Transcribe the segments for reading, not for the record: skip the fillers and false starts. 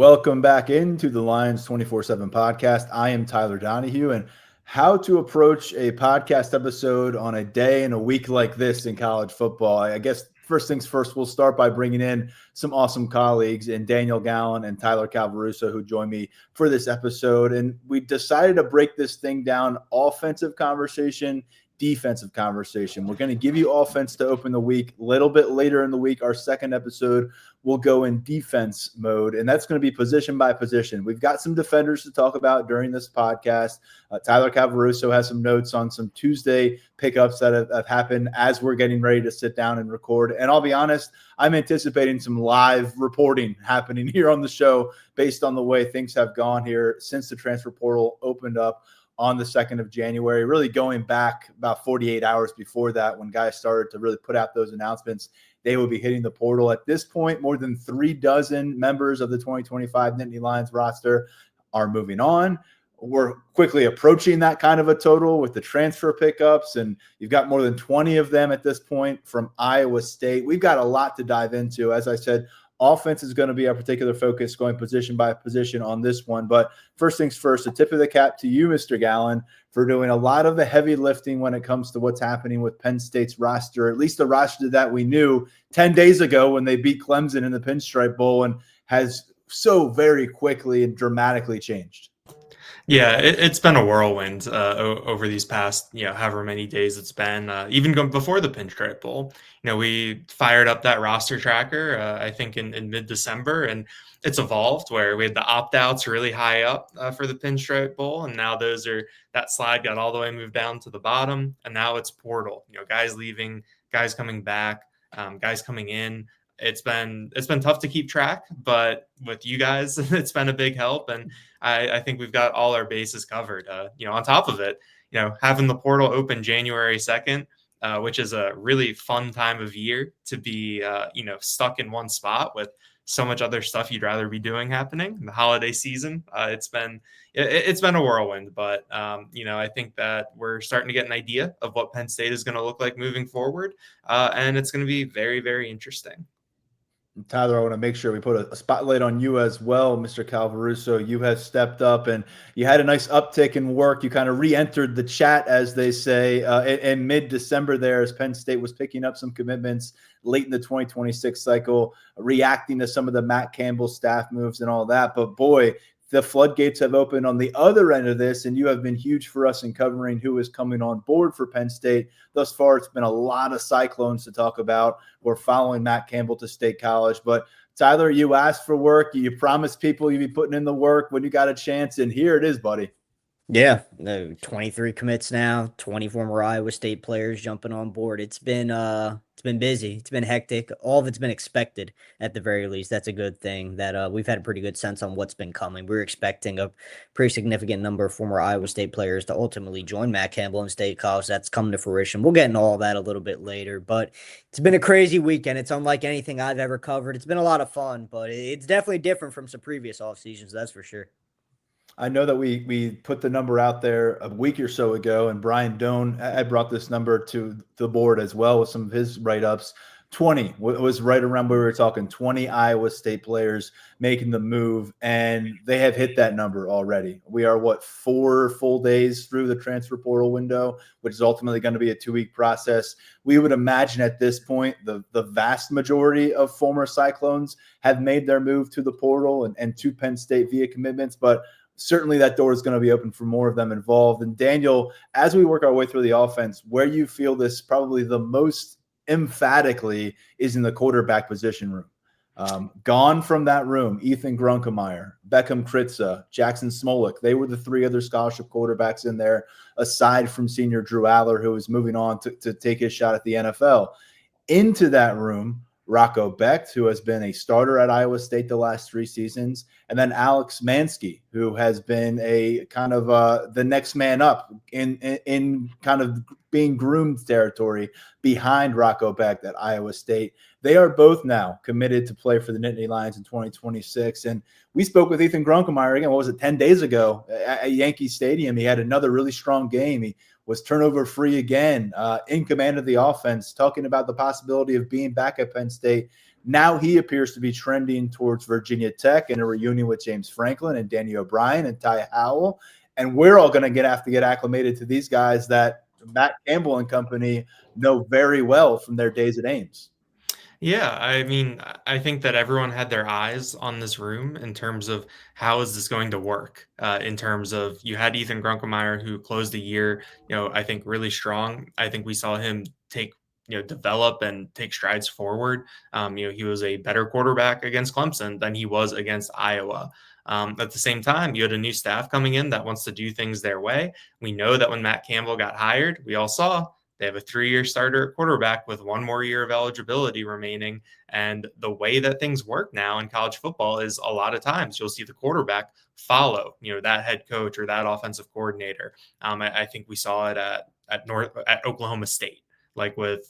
Welcome back into the Lions 24/7 podcast. I am Tyler Donahue, and how to approach a podcast episode on a day and a week like this in college football. I guess first things first, we'll start by bringing in some awesome colleagues in Daniel Gallen and Tyler Calvaruso, who joined me for this episode. And we decided to break this thing down: offensive conversation, defensive conversation. We're going to give you offense to open the week. A little bit later in the week, our second episode will go in defense mode, and that's going to be position by position. We've got some defenders to talk about during this podcast. Tyler Calvaruso has some notes on some Tuesday pickups that have happened as we're getting ready to sit down and record. And I'll be honest, I'm anticipating some live reporting happening here on the show based on the way things have gone here since the transfer portal opened up on the 2nd of January, really going back about 48 hours before that when guys started to really put out those announcements. They will be hitting the portal. At this point, more than 36 members of the 2025 Nittany Lions roster are moving on. We're quickly approaching that kind of a total with the transfer pickups, and you've got more than 20 of them at this point from Iowa State. We've got a lot to dive into. As I said, offense is going to be our particular focus, going position by position on this one. But first things first, a tip of the cap to you, Mr. Gallen, for doing a lot of the heavy lifting when it comes to what's happening with Penn State's roster, at least the roster that we knew 10 days ago when they beat Clemson in the Pinstripe Bowl, and has so very quickly and dramatically changed. Yeah, it's been a whirlwind over these past, however many days it's been, even before the Pinstripe Bowl. We fired up that roster tracker, I think in mid-December, and it's evolved where we had the opt-outs really high up for the Pinstripe Bowl, and now that slide got all the way moved down to the bottom, and now it's portal. Guys leaving, guys coming back, guys coming in. It's been tough to keep track, but with you guys, it's been a big help, and I think we've got all our bases covered. On top of it, having the portal open January 2nd, which is a really fun time of year to be, stuck in one spot with so much other stuff you'd rather be doing happening in the holiday season. It's been a whirlwind, but I think that we're starting to get an idea of what Penn State is going to look like moving forward, and it's going to be very, very interesting. Tyler, I want to make sure we put a spotlight on you as well, Mr. Calvaruso. You have stepped up and you had a nice uptick in work. You kind of re-entered the chat, as they say, in mid-December there, as Penn State was picking up some commitments late in the 2026 cycle, reacting to some of the Matt Campbell staff moves and all that. But boy, the floodgates have opened on the other end of this, and you have been huge for us in covering who is coming on board for Penn State. Thus far, it's been a lot of Cyclones to talk about. We're following Matt Campbell to State College. But Tyler, you asked for work. You promised people you'd be putting in the work when you got a chance, and here it is, buddy. Yeah, 23 commits now, 20 former Iowa State players jumping on board. It's been busy. It's been hectic. All of it's been expected at the very least. That's a good thing that we've had a pretty good sense on what's been coming. We're expecting a pretty significant number of former Iowa State players to ultimately join Matt Campbell in State College. That's come to fruition. We'll get into all that a little bit later, but it's been a crazy weekend. It's unlike anything I've ever covered. It's been a lot of fun, but it's definitely different from some previous off seasons. That's for sure. I know that we put the number out there a week or so ago, and Brian Doan had brought this number to the board as well with some of his write-ups. 20 was right around where we were talking, 20 Iowa State players making the move, and they have hit that number already. We are, 4 full days through the transfer portal window, which is ultimately going to be a 2-week process. We would imagine at this point the vast majority of former Cyclones have made their move to the portal and to Penn State via commitments, but certainly that door is going to be open for more of them involved. And Daniel, as we work our way through the offense, where you feel this probably the most emphatically is in the quarterback position room. Gone from that room, Ethan Grunkemeyer, Beckham Kritza, Jackson Smolik. They were the 3 other scholarship quarterbacks in there, aside from senior Drew Aller, who is moving on to take his shot at the NFL. Into that room, Rocco Becht, who has been a starter at Iowa State the last 3 seasons, and then Alex Mansky, who has been a kind of the next man up in kind of being groomed territory behind Rocco Becht at Iowa State. They are both now committed to play for the Nittany Lions in 2026. And we spoke with Ethan Grunkemeyer again, 10 days ago at Yankee Stadium. He had another really strong game. He was turnover free again, in command of the offense, talking about the possibility of being back at Penn State. Now he appears to be trending towards Virginia Tech and a reunion with James Franklin and Danny O'Brien and Ty Howell. And we're all going to have to get acclimated to these guys that Matt Campbell and company know very well from their days at Ames. Yeah, I mean, I think that everyone had their eyes on this room in terms of how is this going to work. In terms of you had Ethan Grunkemeyer who closed the year, I think really strong. I think we saw him develop and take strides forward. He was a better quarterback against Clemson than he was against Iowa. At the same time, you had a new staff coming in that wants to do things their way. We know that when Matt Campbell got hired, we all saw they have a 3-year starter at quarterback with 1 more year of eligibility remaining. And the way that things work now in college football is a lot of times you'll see the quarterback follow, that head coach or that offensive coordinator. I think we saw it at Oklahoma State, like with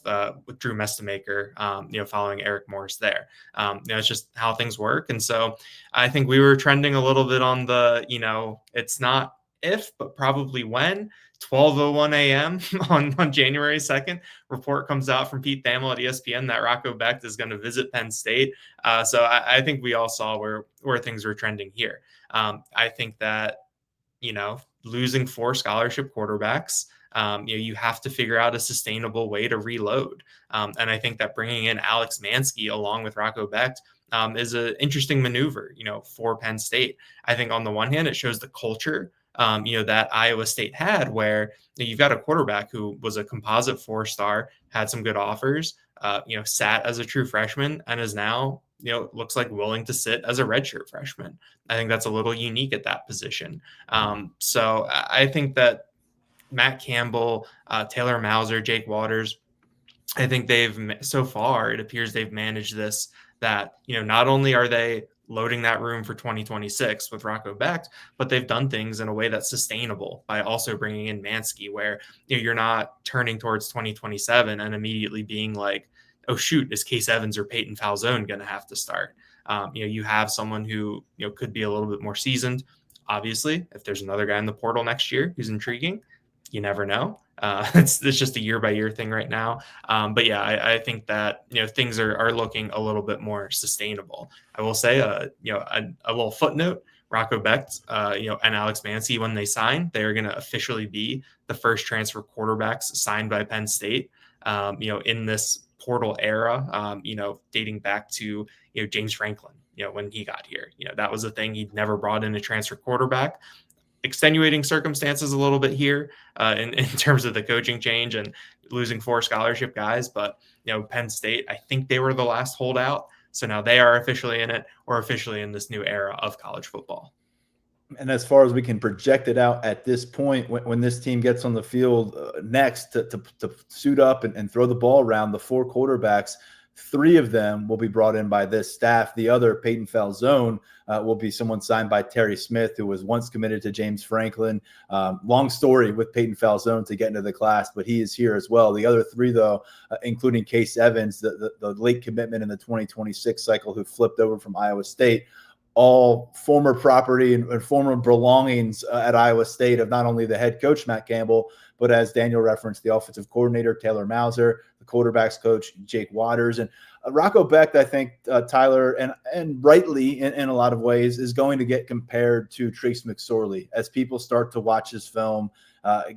Drew Mestemaker, following Eric Morris there. It's just how things work. And so I think we were trending a little bit on the, it's not if, but probably when. 12:01 a.m. on January 2nd, report comes out from Pete Thamel at ESPN that Rocco Becht is going to visit Penn State. So I think we all saw where things were trending here. I think that, losing 4 scholarship quarterbacks, you have to figure out a sustainable way to reload. And I think that bringing in Alex Mansky along with Rocco Becht is an interesting maneuver, for Penn State. I think on the one hand, it shows the culture that Iowa State had, where you've got a quarterback who was a composite 4-star, had some good offers, sat as a true freshman and is now, looks like willing to sit as a redshirt freshman. I think that's a little unique at that position. So I think that Matt Campbell, Taylor Mauser, Jake Waters, I think so far, it appears they've managed this, that, not only are they loading that room for 2026 with Rocco Becht, but they've done things in a way that's sustainable by also bringing in Mansky, where you're not turning towards 2027 and immediately being like, oh shoot, is Case Evans or Peyton Falzone going to have to start? You have someone who could be a little bit more seasoned. Obviously, if there's another guy in the portal next year who's intriguing, you never know. It's just a year-by-year thing right now. But yeah, I think that things are looking a little bit more sustainable. I will say, a little footnote: Rocco Becht, and Alex Mansky, when they sign, they are going to officially be the first transfer quarterbacks signed by Penn State. In this portal era, dating back to James Franklin, when he got here, that was a thing. He'd never brought in a transfer quarterback. Extenuating circumstances a little bit here in terms of the coaching change and losing 4 scholarship guys. But, Penn State, I think they were the last holdout. So now they are officially in it, or officially in this new era of college football. And as far as we can project it out at this point, when this team gets on the field next to suit up and throw the ball around, the 4 quarterbacks, 3 of them will be brought in by this staff. The other, Peyton Falzone, will be someone signed by Terry Smith, who was once committed to James Franklin. Long story with Peyton Falzone to get into the class, but he is here as well. The other 3, though, including Case Evans, the late commitment in the 2026 cycle, who flipped over from Iowa State, all former property and former belongings at Iowa State of not only the head coach, Matt Campbell, but as Daniel referenced, the offensive coordinator, Taylor Mauser, the quarterback's coach, Jake Waters. And Rocco Becht, I think, Tyler, and rightly in a lot of ways, is going to get compared to Trace McSorley as people start to watch his film,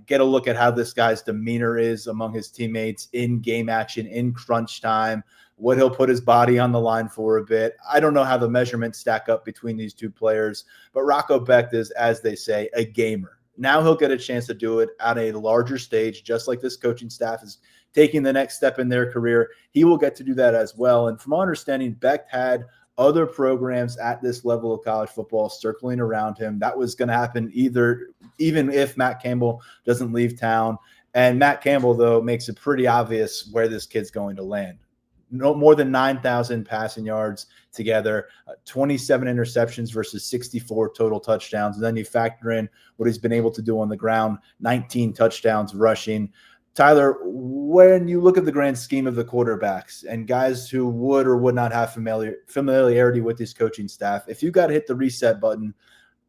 get a look at how this guy's demeanor is among his teammates in game action, in crunch time, what he'll put his body on the line for a bit. I don't know how the measurements stack up between these 2 players, but Rocco Becht is, as they say, a gamer. Now he'll get a chance to do it at a larger stage, just like this coaching staff is taking the next step in their career. He will get to do that as well. And from my understanding, Becht had other programs at this level of college football circling around him. That was going to happen even if Matt Campbell doesn't leave town. And Matt Campbell, though, makes it pretty obvious where this kid's going to land. No more than 9,000 passing yards together, 27 interceptions versus 64 total touchdowns. And then you factor in what he's been able to do on the ground, 19 touchdowns rushing. Tyler, when you look at the grand scheme of the quarterbacks and guys who would or would not have familiarity with this coaching staff, if you got to hit the reset button,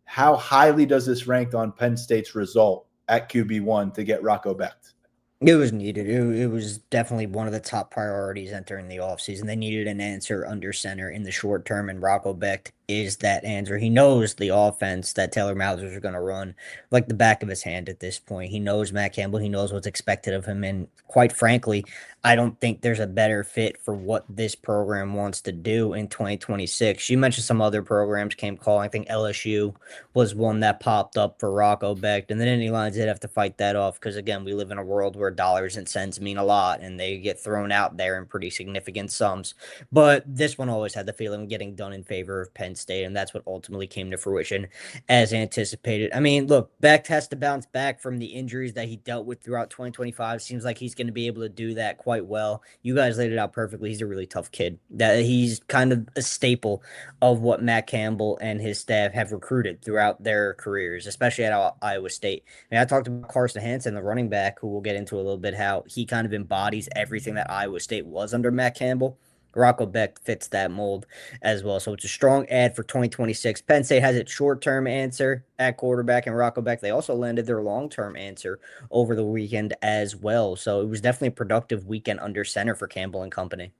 how highly does this rank on Penn State's result at QB1 to get Rocco Becht? It was needed. It was definitely one of the top priorities entering the offseason. They needed an answer under center in the short term, and Rocco Becht is that answer. He knows the offense that Taylor Mausers are going to run like the back of his hand at this point. He knows Matt Campbell. He knows what's expected of him. And quite frankly, I don't think there's a better fit for what this program wants to do in 2026. You mentioned some other programs came calling. I think LSU was one that popped up for Rocco Becht, and the Nittany Lions did have to fight that off because, again, we live in a world where dollars and cents mean a lot, and they get thrown out there in pretty significant sums. But this one always had the feeling of getting done in favor of Penn State, and that's what ultimately came to fruition as anticipated. I mean, look, Becht has to bounce back from the injuries that he dealt with throughout 2025. Seems like he's going to be able to do that quite well. You guys laid it out perfectly. He's a really tough kid. That he's kind of a staple of what Matt Campbell and his staff have recruited throughout their careers, especially at Iowa State. I mean, I talked about Carson Hansen, the running back, who we'll get into a little bit, how he kind of embodies everything that Iowa State was under Matt Campbell. Rocco Becht fits that mold as well. So it's a strong ad for 2026. Penn State has its short-term answer at quarterback, and Rocco Becht, they also landed their long-term answer over the weekend as well. So it was definitely a productive weekend under center for Campbell and company.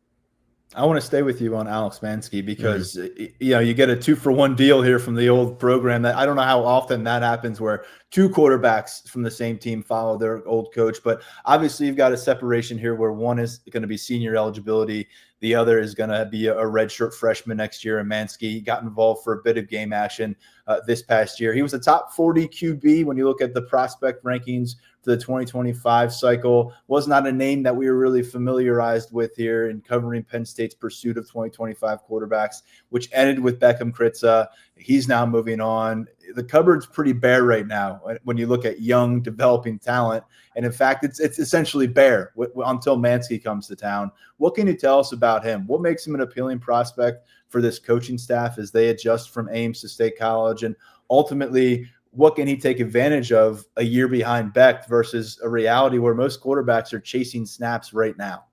I want to stay with you on Alex Mansky because you get a 2-for-1 deal here from the old program. That I don't know how often that happens, where two quarterbacks from the same team follow their old coach. But obviously, you've got a separation here where one is going to be senior eligibility, the other is going to be a redshirt freshman next year. And Mansky got involved for a bit of game action this past year. He was a top 40 QB when you look at the prospect rankings for the 2025 cycle. Was not a name that we were really familiarized with here in covering Penn State's pursuit of 2025 quarterbacks, which ended with Beckham Kritza. He's now moving on. The cupboard's pretty bare right now when you look at young developing talent. And in fact, it's essentially bare until Mansky comes to town. What can you tell us about him? What makes him an appealing prospect for this coaching staff as they adjust from Ames to State College? And ultimately, what can he take advantage of a year behind Becht versus a reality where most quarterbacks are chasing snaps right now?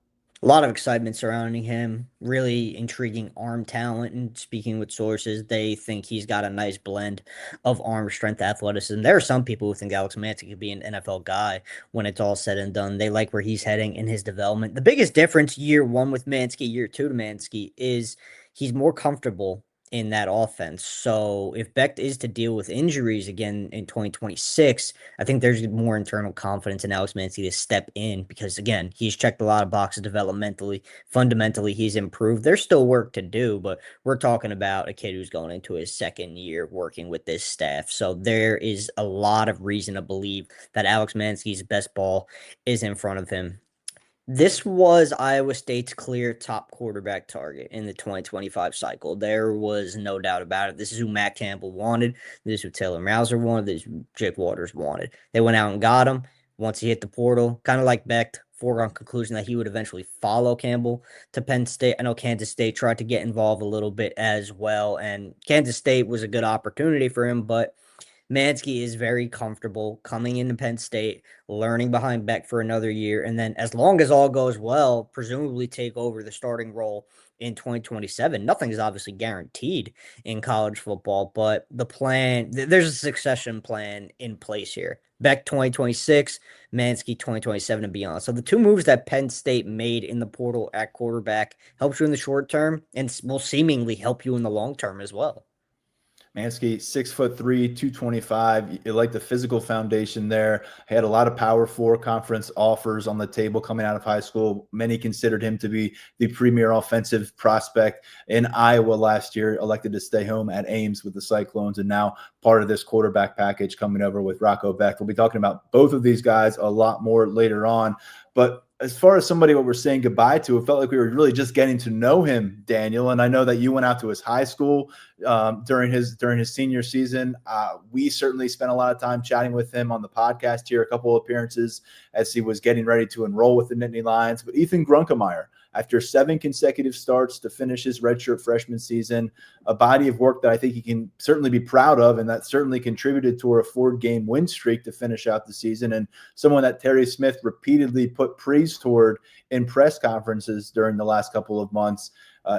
A lot of excitement surrounding him, really intriguing arm talent. And speaking with sources, they think he's got a nice blend of arm strength, athleticism. There are some people who think Alex Mansky could be an NFL guy when it's all said and done. They like where he's heading in his development. The biggest difference year one with Mansky, year two to Mansky, is he's more comfortable in that offense. So if Becht is to deal with injuries again in 2026, I think there's more internal confidence in Alex Mansky to step in because, again, he's checked a lot of boxes developmentally. Fundamentally, he's improved. There's still work to do, but we're talking about a kid who's going into his second year working with this staff. So there is a lot of reason to believe that Alex Mansky's best ball is in front of him. This was Iowa State's clear top quarterback target in the 2025 cycle. There was no doubt about it. This is who Matt Campbell wanted. This is who Taylor Mauser wanted. This is who Jake Waters wanted. They went out and got him once he hit the portal, kind of like Becht, foregone conclusion that he would eventually follow Campbell to Penn State. I know Kansas State tried to get involved a little bit as well, and Kansas State was a good opportunity for him, but Mansky is very comfortable coming into Penn State, learning behind Becht for another year, and then as long as all goes well, presumably take over the starting role in 2027. Nothing is obviously guaranteed in college football, but the plan, there's a succession plan in place here. Becht 2026, Mansky 2027 and beyond. So the two moves that Penn State made in the portal at quarterback helps you in the short term and will seemingly help you in the long term as well. Mansky, 6'3", 225. You like the physical foundation there. He had a lot of Power 4 conference offers on the table coming out of high school. Many considered him to be the premier offensive prospect in Iowa last year, elected to stay home at Ames with the Cyclones, and now part of this quarterback package coming over with Rocco Becht. We'll be talking about both of these guys a lot more later on. But as far as somebody what we're saying goodbye to, it felt like we were really just getting to know him, Daniel. And I know that you went out to his high school during his senior season. We certainly spent a lot of time chatting with him on the podcast here, a couple of appearances as he was getting ready to enroll with the Nittany Lions. But Ethan Grunkemeyer, after 7 consecutive starts to finish his redshirt freshman season, a body of work that I think he can certainly be proud of, and that certainly contributed to a 4-game win streak to finish out the season, and someone that Terry Smith repeatedly put praise toward in press conferences during the last couple of months.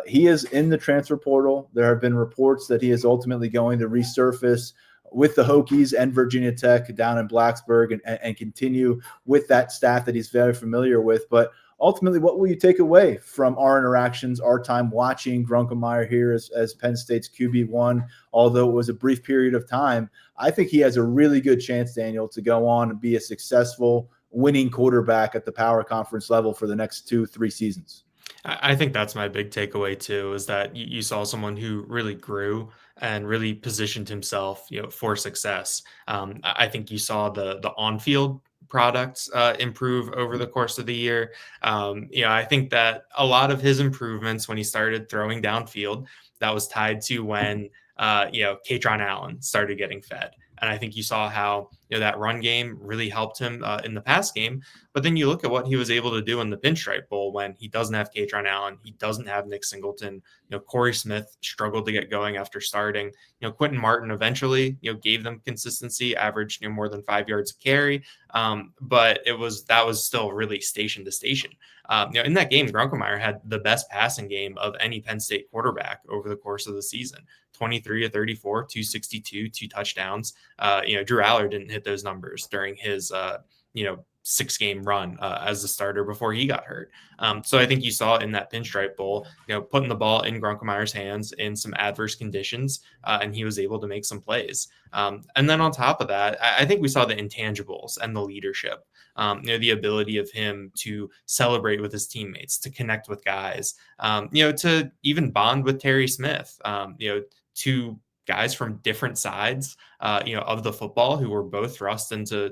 He is in the transfer portal. There have been reports that he is ultimately going to resurface with the Hokies and Virginia Tech down in Blacksburg and continue with that staff that he's very familiar with. But ultimately, what will you take away from our interactions, our time watching Grunkemeyer here as Penn State's QB1? Although it was a brief period of time, I think he has a really good chance, Daniel, to go on and be a successful winning quarterback at the power conference level for the next 2-3 seasons. I think that's my big takeaway too, is that you saw someone who really grew and really positioned himself, for success. I think you saw the on-field products improve over the course of the year. I think that a lot of his improvements when he started throwing downfield, that was tied to when Katron Allen started getting fed. And I think you saw how that run game really helped him in the pass game. But then you look at what he was able to do in the Pinstripe Bowl when he doesn't have Katron Allen, he doesn't have Nick Singleton. Corey Smith struggled to get going after starting. Quentin Martin eventually gave them consistency, averaged more than 5 yards a carry. But that was still really station to station. In that game, Grunkemeyer had the best passing game of any Penn State quarterback over the course of the season. 23 of 34, 262, 2 touchdowns. Drew Aller didn't hit those numbers during his 6-game run as a starter before he got hurt. So I think you saw in that Pinstripe Bowl, putting the ball in Grunkemeyer's hands in some adverse conditions, and he was able to make some plays. And then on top of that, I think we saw the intangibles and the leadership. The ability of him to celebrate with his teammates, to connect with guys, to even bond with Terry Smith, two guys from different sides, of the football who were both thrust into,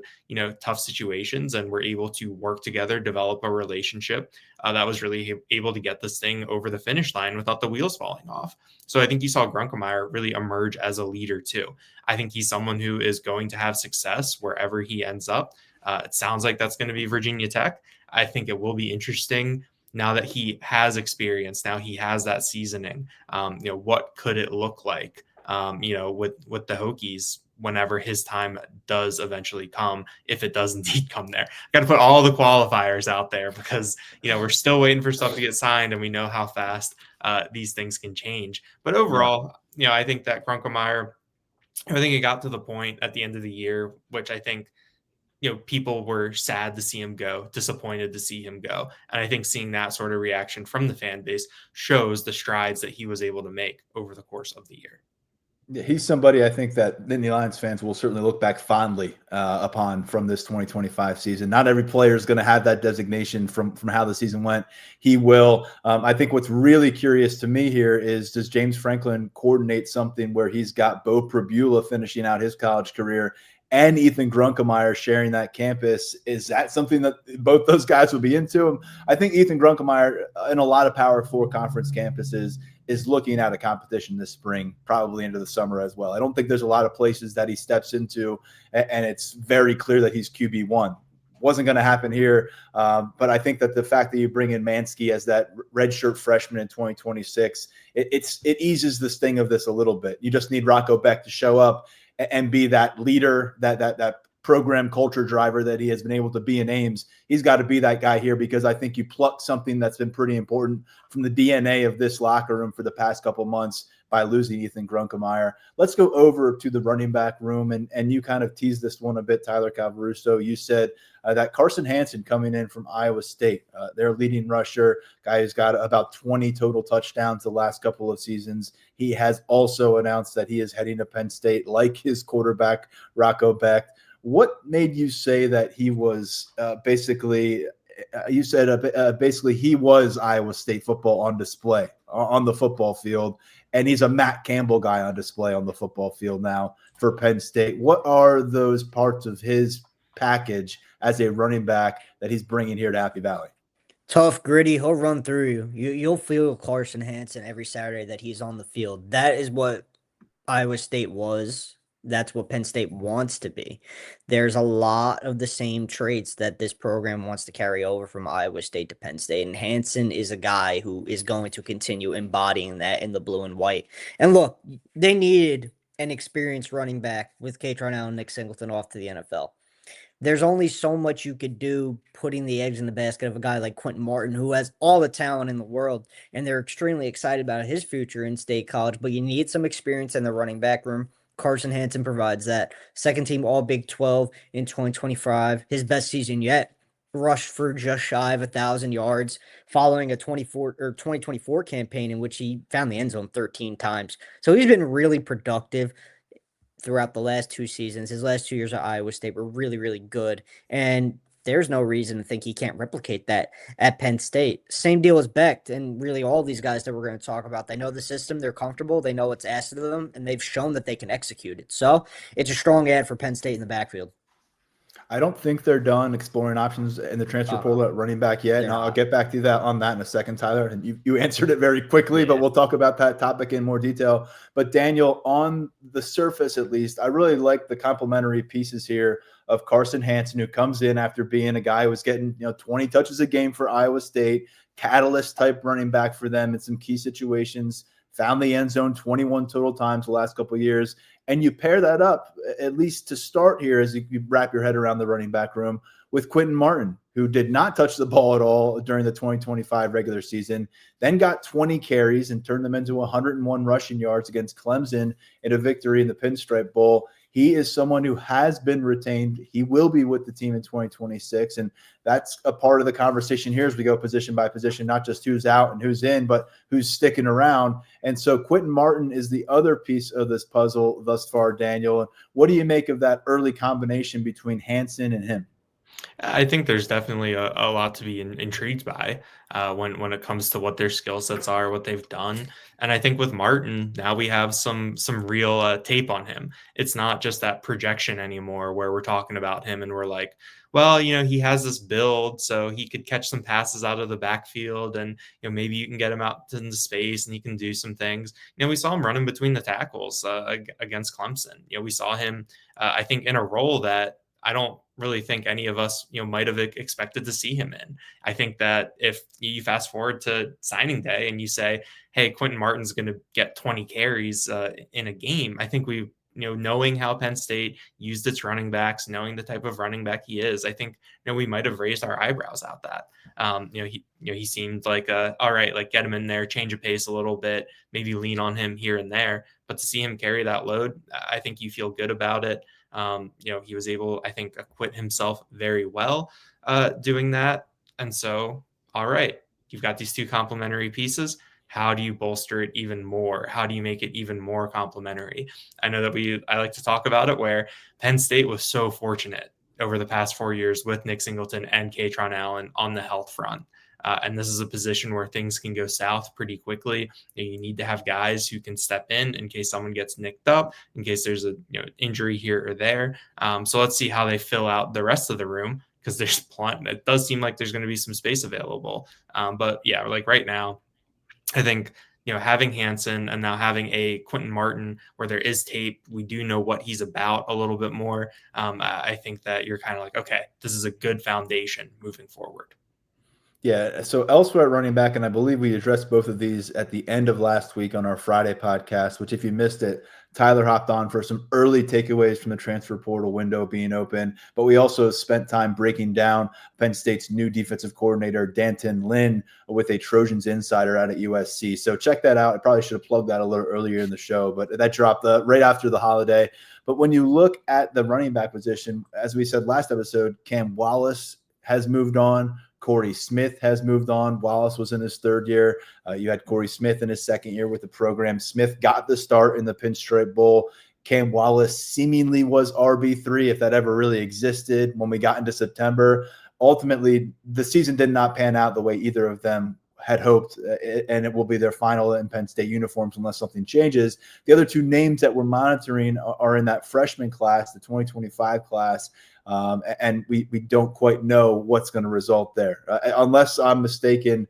tough situations and were able to work together, develop a relationship that was really able to get this thing over the finish line without the wheels falling off. So I think you saw Grunkemeyer really emerge as a leader too. I think he's someone who is going to have success wherever he ends up. It sounds like that's going to be Virginia Tech. I think it will be interesting now that he has experience, now he has that seasoning. What could it look like, with the Hokies whenever his time does eventually come, if it does indeed come there. Got to put all the qualifiers out there because, we're still waiting for stuff to get signed and we know how fast these things can change. But overall, I think that Grunkemeyer, I think it got to the point at the end of the year, which I think, people were sad to see him go, disappointed to see him go. And I think seeing that sort of reaction from the fan base shows the strides that he was able to make over the course of the year. He's somebody I think that Nittany Lions fans will certainly look back fondly upon from this 2025 season. Not every player is going to have that designation from how the season went. He will. I think what's really curious to me here is, does James Franklin coordinate something where he's got Bo Prabula finishing out his college career and Ethan Grunkemeyer sharing that campus? Is that something that both those guys would be into? I think Ethan Grunkemeyer in a lot of Power 4 conference campuses is looking at a competition this spring, probably into the summer as well. I don't think there's a lot of places that he steps into, and it's very clear that he's QB1. Wasn't going to happen here, but I think that the fact that you bring in Mansky as that redshirt freshman in 2026, it eases the sting of this a little bit. You just need Rocco Beck to show up and be that leader, that program culture driver that he has been able to be in Ames. He's got to be that guy here, because I think you pluck something that's been pretty important from the DNA of this locker room for the past couple months by losing Ethan Grunkemeyer. Let's go over to the running back room, and you kind of teased this one a bit, Tyler Calvaruso. You said that Carson Hansen coming in from Iowa State, their leading rusher, guy who's got about 20 total touchdowns the last couple of seasons. He has also announced that he is heading to Penn State, like his quarterback, Rocco Beck. What made you say that he was basically he was Iowa State football on display on the football field, and he's a Matt Campbell guy on display on the football field now for Penn State? What are those parts of his package as a running back that he's bringing here to Happy Valley? Tough, gritty. He'll run through you. You'll feel Carson Hansen every Saturday that he's on the field. That is what Iowa State was. That's what Penn State wants to be. There's a lot of the same traits that this program wants to carry over from Iowa State to Penn State. And Hansen is a guy who is going to continue embodying that in the blue and white. And look, they needed an experienced running back with Katron Allen and Nick Singleton off to the NFL. There's only so much you could do putting the eggs in the basket of a guy like Quentin Martin, who has all the talent in the world, and they're extremely excited about his future in State College, but you need some experience in the running back room. Carson Hansen provides that. Second team All Big 12 in 2025. His best season yet. Rushed for just shy of 1,000 yards following a 2024 campaign in which he found the end zone 13 times. So he's been really productive throughout the last 2 seasons. His last 2 years at Iowa State were really, really good. And there's no reason to think he can't replicate that at Penn State. Same deal as Becht and really all these guys that we're going to talk about. They know the system, they're comfortable, they know what's asked of them, and they've shown that they can execute it. So it's a strong ad for Penn State in the backfield. I don't think they're done exploring options in the transfer portal at running back yet. And I'll get back to that on that in a second, Tyler. And you answered it very quickly, but we'll talk about that topic in more detail. But Daniel, on the surface at least, I really like the complementary pieces here of Carson Hansen, who comes in after being a guy who was getting 20 touches a game for Iowa State, catalyst type running back for them in some key situations, found the end zone 21 total times the last couple of years. And you pair that up, at least to start here, as you wrap your head around the running back room, with Quentin Martin, who did not touch the ball at all during the 2025 regular season, then got 20 carries and turned them into 101 rushing yards against Clemson in a victory in the Pinstripe Bowl. He is someone who has been retained. He will be with the team in 2026. And that's a part of the conversation here as we go position by position, not just who's out and who's in, but who's sticking around. And so Quentin Martin is the other piece of this puzzle thus far, Daniel. What do you make of that early combination between Hansen and him? I think there's definitely a lot to be intrigued by when it comes to what their skill sets are, what they've done. And I think with Martin, now we have some real tape on him. It's not just that projection anymore where we're talking about him and we're like, well, he has this build, so he could catch some passes out of the backfield and, maybe you can get him out into space and he can do some things. We saw him running between the tackles against Clemson. We saw him, I think, in a role that I don't really think any of us, might have expected to see him in. I think that if you fast forward to signing day and you say, hey, Quentin Martin's going to get 20 carries in a game, I think we, knowing how Penn State used its running backs, knowing the type of running back he is, I think, we might have raised our eyebrows at that. He seemed like, all right, like get him in there, change of pace a little bit, maybe lean on him here and there. But to see him carry that load, I think you feel good about it. He was able, I think, acquit himself very well doing that. And so, all right, you've got these two complementary pieces. How do you bolster it even more? How do you make it even more complementary? I know that I like to talk about it where Penn State was so fortunate over the past 4 years with Nick Singleton and Kaytron Allen on the health front. And this is a position where things can go south pretty quickly. You need to have guys who can step in case someone gets nicked up, in case there's a injury here or there. So let's see how they fill out the rest of the room, because there's plenty. It does seem like there's going to be some space available. But yeah, like right now, I think having Hansen and now having a Quentin Martin where there is tape, we do know what he's about a little bit more. I think that you're kind of like, okay, this is a good foundation moving forward. Yeah, so elsewhere at running back, and I believe we addressed both of these at the end of last week on our Friday podcast, which if you missed it, Tyler hopped on for some early takeaways from the transfer portal window being open. But we also spent time breaking down Penn State's new defensive coordinator, Danton Lynn, with a Trojans insider out at USC. So check that out. I probably should have plugged that a little earlier in the show, but that dropped right after the holiday. But when you look at the running back position, as we said last episode, Cam Wallace has moved on. Corey Smith has moved on. Wallace was in his third year. You had Corey Smith in his second year with the program. Smith got the start in the Pinstripe Bowl. Cam Wallace seemingly was RB3, if that ever really existed, when we got into September. Ultimately, the season did not pan out the way either of them had hoped, and it will be their final in Penn State uniforms unless something changes. The other two names that we're monitoring are in that freshman class, the 2025 class. And we don't quite know what's going to result there. Unless I'm mistaken,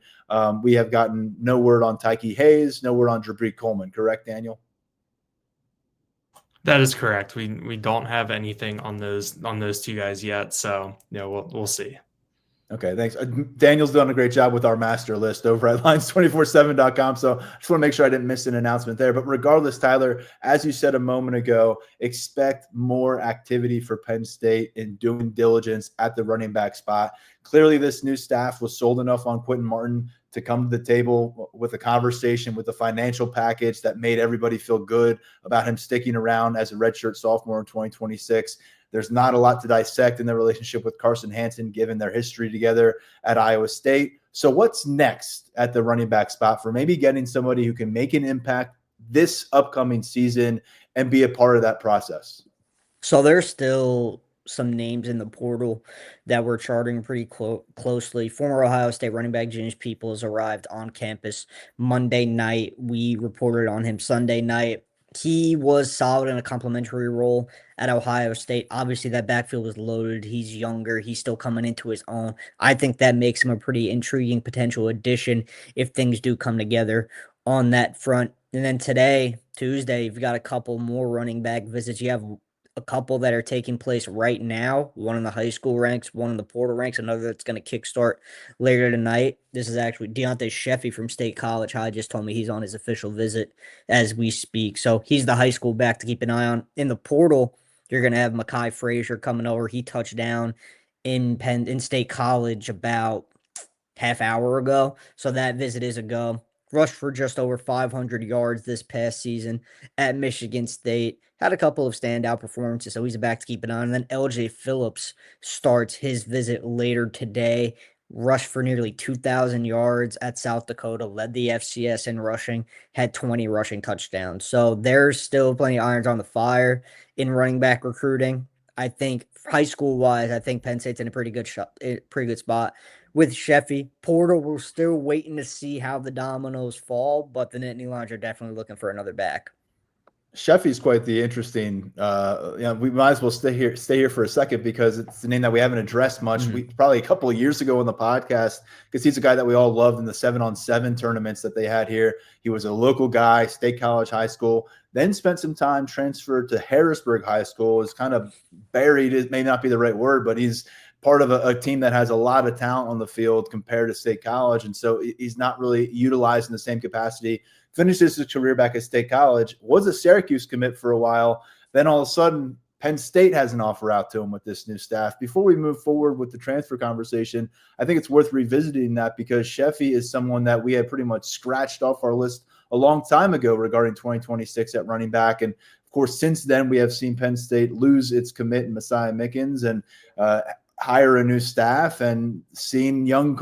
we have gotten no word on Tyke Hayes, no word on Jabri Coleman. Correct, Daniel? That is correct. We don't have anything on those two guys yet. So we'll see. Okay, thanks. Daniel's done a great job with our master list over at Lions247.com. So I just want to make sure I didn't miss an announcement there. But regardless, Tyler, as you said a moment ago, expect more activity for Penn State in doing diligence at the running back spot. Clearly, this new staff was sold enough on Quentin Martin to come to the table with a conversation, with a financial package that made everybody feel good about him sticking around as a redshirt sophomore in 2026. There's not a lot to dissect in their relationship with Carson Hansen, given their history together at Iowa State. So what's next at the running back spot for maybe getting somebody who can make an impact this upcoming season and be a part of that process? So there's still some names in the portal that we're charting pretty closely. Former Ohio State running back James Peoples arrived on campus Monday night. We reported on him Sunday night. He was solid in a complimentary role at Ohio State. Obviously, that backfield was loaded. He's younger. He's still coming into his own. I think that makes him a pretty intriguing potential addition if things do come together on that front. And then today, Tuesday, you've got a couple more running back visits. You have a couple that are taking place right now. One in the high school ranks, one in the portal ranks, another that's going to kickstart later tonight. This is actually Deontay Sheffy from State College High just told me he's on his official visit as we speak. So he's the high school back to keep an eye on. In the portal, you're going to have Mekhi Frazier coming over. He touched down in State College about half hour ago. So that visit is a go. Rushed for just over 500 yards this past season at Michigan State. Had a couple of standout performances, so he's a back to keep an eye on. And then LJ Phillips starts his visit later today. Rushed for nearly 2,000 yards at South Dakota, led the FCS in rushing, had 20 rushing touchdowns. So there's still plenty of irons on the fire in running back recruiting. I think high school wise, I think Penn State's in a pretty good spot with Sheffy. Portal, we're still waiting to see how the dominoes fall, but the Nittany Lions are definitely looking for another back. Sheffy's quite the interesting. We might as well stay here for a second because it's a name that we haven't addressed much. Mm-hmm. We probably a couple of years ago on the podcast, because he's a guy that we all loved in the 7-on-7 tournaments that they had here. He was a local guy, State College High School, then spent some time transferred to Harrisburg High School. Is kind of buried. It may not be the right word, but he's part of a team that has a lot of talent on the field compared to State College, and so he's not really utilized in the same capacity. Finishes his career back at State College, was a Syracuse commit for a while. Then all of a sudden, Penn State has an offer out to him with this new staff. Before we move forward with the transfer conversation, I think it's worth revisiting that because Sheffy is someone that we had pretty much scratched off our list a long time ago regarding 2026 at running back. And of course, since then, we have seen Penn State lose its commit in Messiah Mickens and hire a new staff and seen young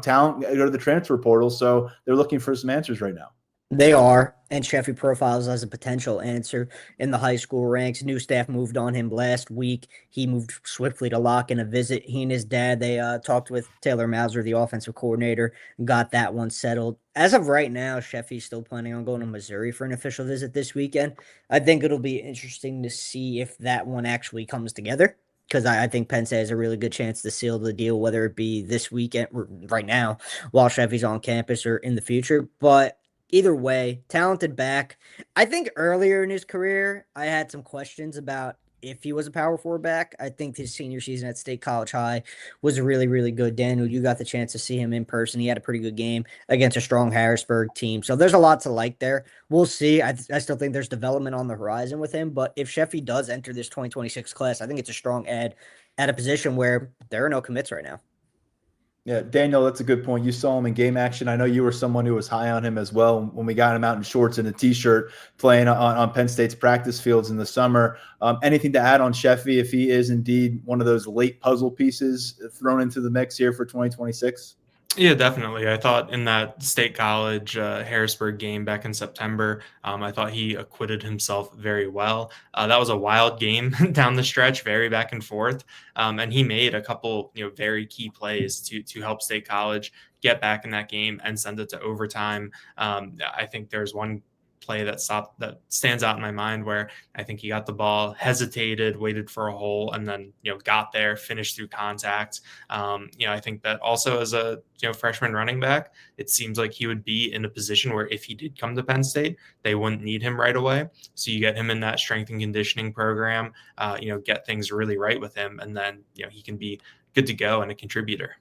talent go to the transfer portal. So they're looking for some answers right now. They are, and Sheffy profiles as a potential answer in the high school ranks. New staff moved on him last week. He moved swiftly to lock in a visit. He and his dad, they talked with Taylor Mauser, the offensive coordinator, and got that one settled. As of right now, Sheffy's still planning on going to Missouri for an official visit this weekend. I think it'll be interesting to see if that one actually comes together, because I think Penn State has a really good chance to seal the deal, whether it be this weekend or right now while Sheffy's on campus or in the future. But either way, talented back. I think earlier in his career, I had some questions about if he was a power forward back. I think his senior season at State College High was really, really good. Daniel, you got the chance to see him in person. He had a pretty good game against a strong Harrisburg team. So there's a lot to like there. We'll see. I still think there's development on the horizon with him. But if Sheffy does enter this 2026 class, I think it's a strong add at a position where there are no commits right now. Yeah, Daniel, that's a good point. You saw him in game action. I know you were someone who was high on him as well when we got him out in shorts and a T-shirt playing on Penn State's practice fields in the summer. Anything to add on Sheffy if he is indeed one of those late puzzle pieces thrown into the mix here for 2026? Yeah, definitely. I thought in that State College Harrisburg game back in September, I thought he acquitted himself very well. That was a wild game down the stretch, very back and forth, and he made a couple, very key plays to help State College get back in that game and send it to overtime. I think there's one play that stands out in my mind where I think he got the ball, hesitated, waited for a hole, and then got there, finished through contact. I think that also as a freshman running back, it seems like he would be in a position where if he did come to Penn State, they wouldn't need him right away. So you get him in that strength and conditioning program, get things really right with him, and then he can be good to go and a contributor.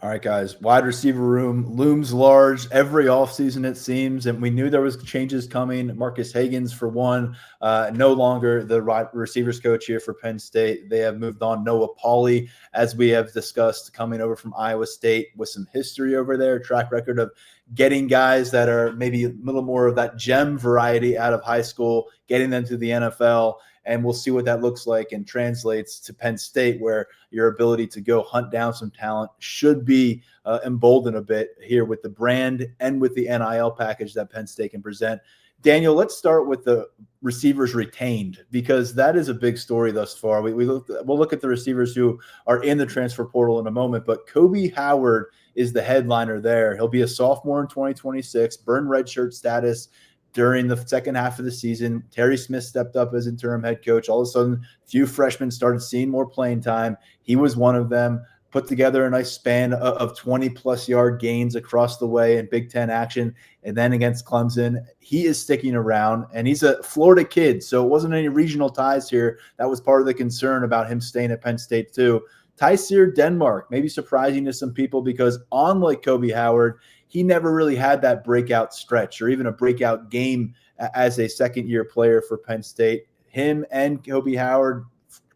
All right, guys. Wide receiver room looms large every offseason, it seems, and we knew there was changes coming. Marcus Hagans, for one, no longer the wide receivers coach here for Penn State. They have moved on. Noah Pauley, as we have discussed, coming over from Iowa State with some history over there, track record of getting guys that are maybe a little more of that gem variety out of high school, getting them to the NFL. And we'll see what that looks like and translates to Penn State, where your ability to go hunt down some talent should be emboldened a bit here with the brand and with the NIL package that Penn State can present. Daniel, let's start with the receivers retained, because that is a big story thus far. We'll look at the receivers who are in the transfer portal in a moment, but Kobe Howard is the headliner there. He'll be a sophomore in 2026, burn redshirt status during the second half of the season. Terry Smith stepped up as interim head coach. All of a sudden, a few freshmen started seeing more playing time. He was one of them. Put together a nice span of 20-plus yard gains across the way in Big Ten action. And then against Clemson, he is sticking around. And he's a Florida kid, so it wasn't any regional ties here. That was part of the concern about him staying at Penn State too. Tyseer Denmark, maybe surprising to some people, because unlike Kobe Howard, he never really had that breakout stretch or even a breakout game as a second-year player for Penn State. Him and Kobe Howard,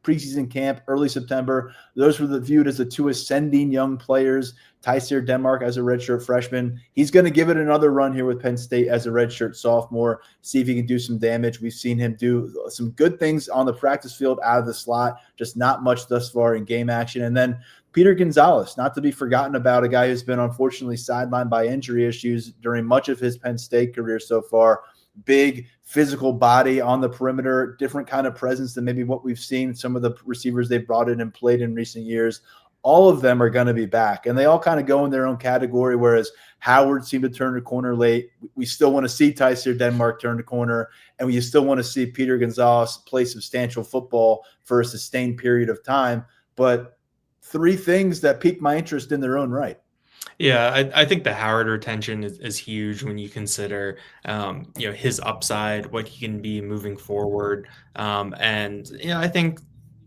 preseason camp, early September, those were viewed as the two ascending young players. Tyseer Denmark as a redshirt freshman. He's going to give it another run here with Penn State as a redshirt sophomore, see if he can do some damage. We've seen him do some good things on the practice field out of the slot, just not much thus far in game action. And then Peter Gonzalez, not to be forgotten about, a guy who's been unfortunately sidelined by injury issues during much of his Penn State career so far. Big physical body on the perimeter, different kind of presence than maybe what we've seen some of the receivers they've brought in and played in recent years. All of them are going to be back, and they all kind of go in their own category, whereas Howard seemed to turn the corner late. We still want to see Tyseer Denmark turn the corner, and we still want to see Peter Gonzalez play substantial football for a sustained period of time. But three things that piqued my interest in their own right. Yeah, I think the Howard retention is huge when you consider, his upside, what he can be moving forward. And, I think,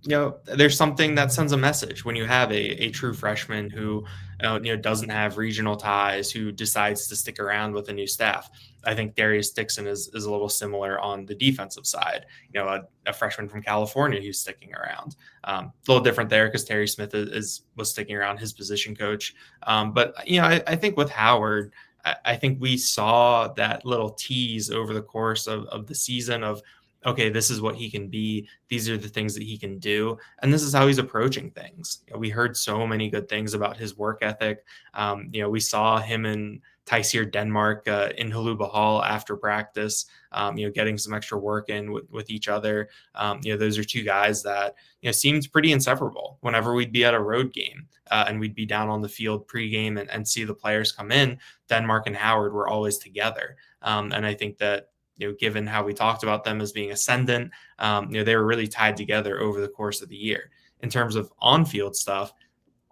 there's something that sends a message when you have a true freshman who, doesn't have regional ties, who decides to stick around with a new staff. I think Darius Dixon is a little similar on the defensive side, a freshman from California who's sticking around. A little different there because Terry Smith was sticking around, his position coach. But I think with Howard, I think we saw that little tease over the course of the season of, okay, this is what he can be. These are the things that he can do. And this is how he's approaching things. We heard so many good things about his work ethic. We saw him and Tyseer Denmark in Haluba Hall after practice, getting some extra work in with each other. Those are two guys that, seemed pretty inseparable whenever we'd be at a road game and we'd be down on the field pregame and see the players come in. Denmark and Howard were always together. And I think that, given how we talked about them as being ascendant, they were really tied together over the course of the year. In terms of on-field stuff,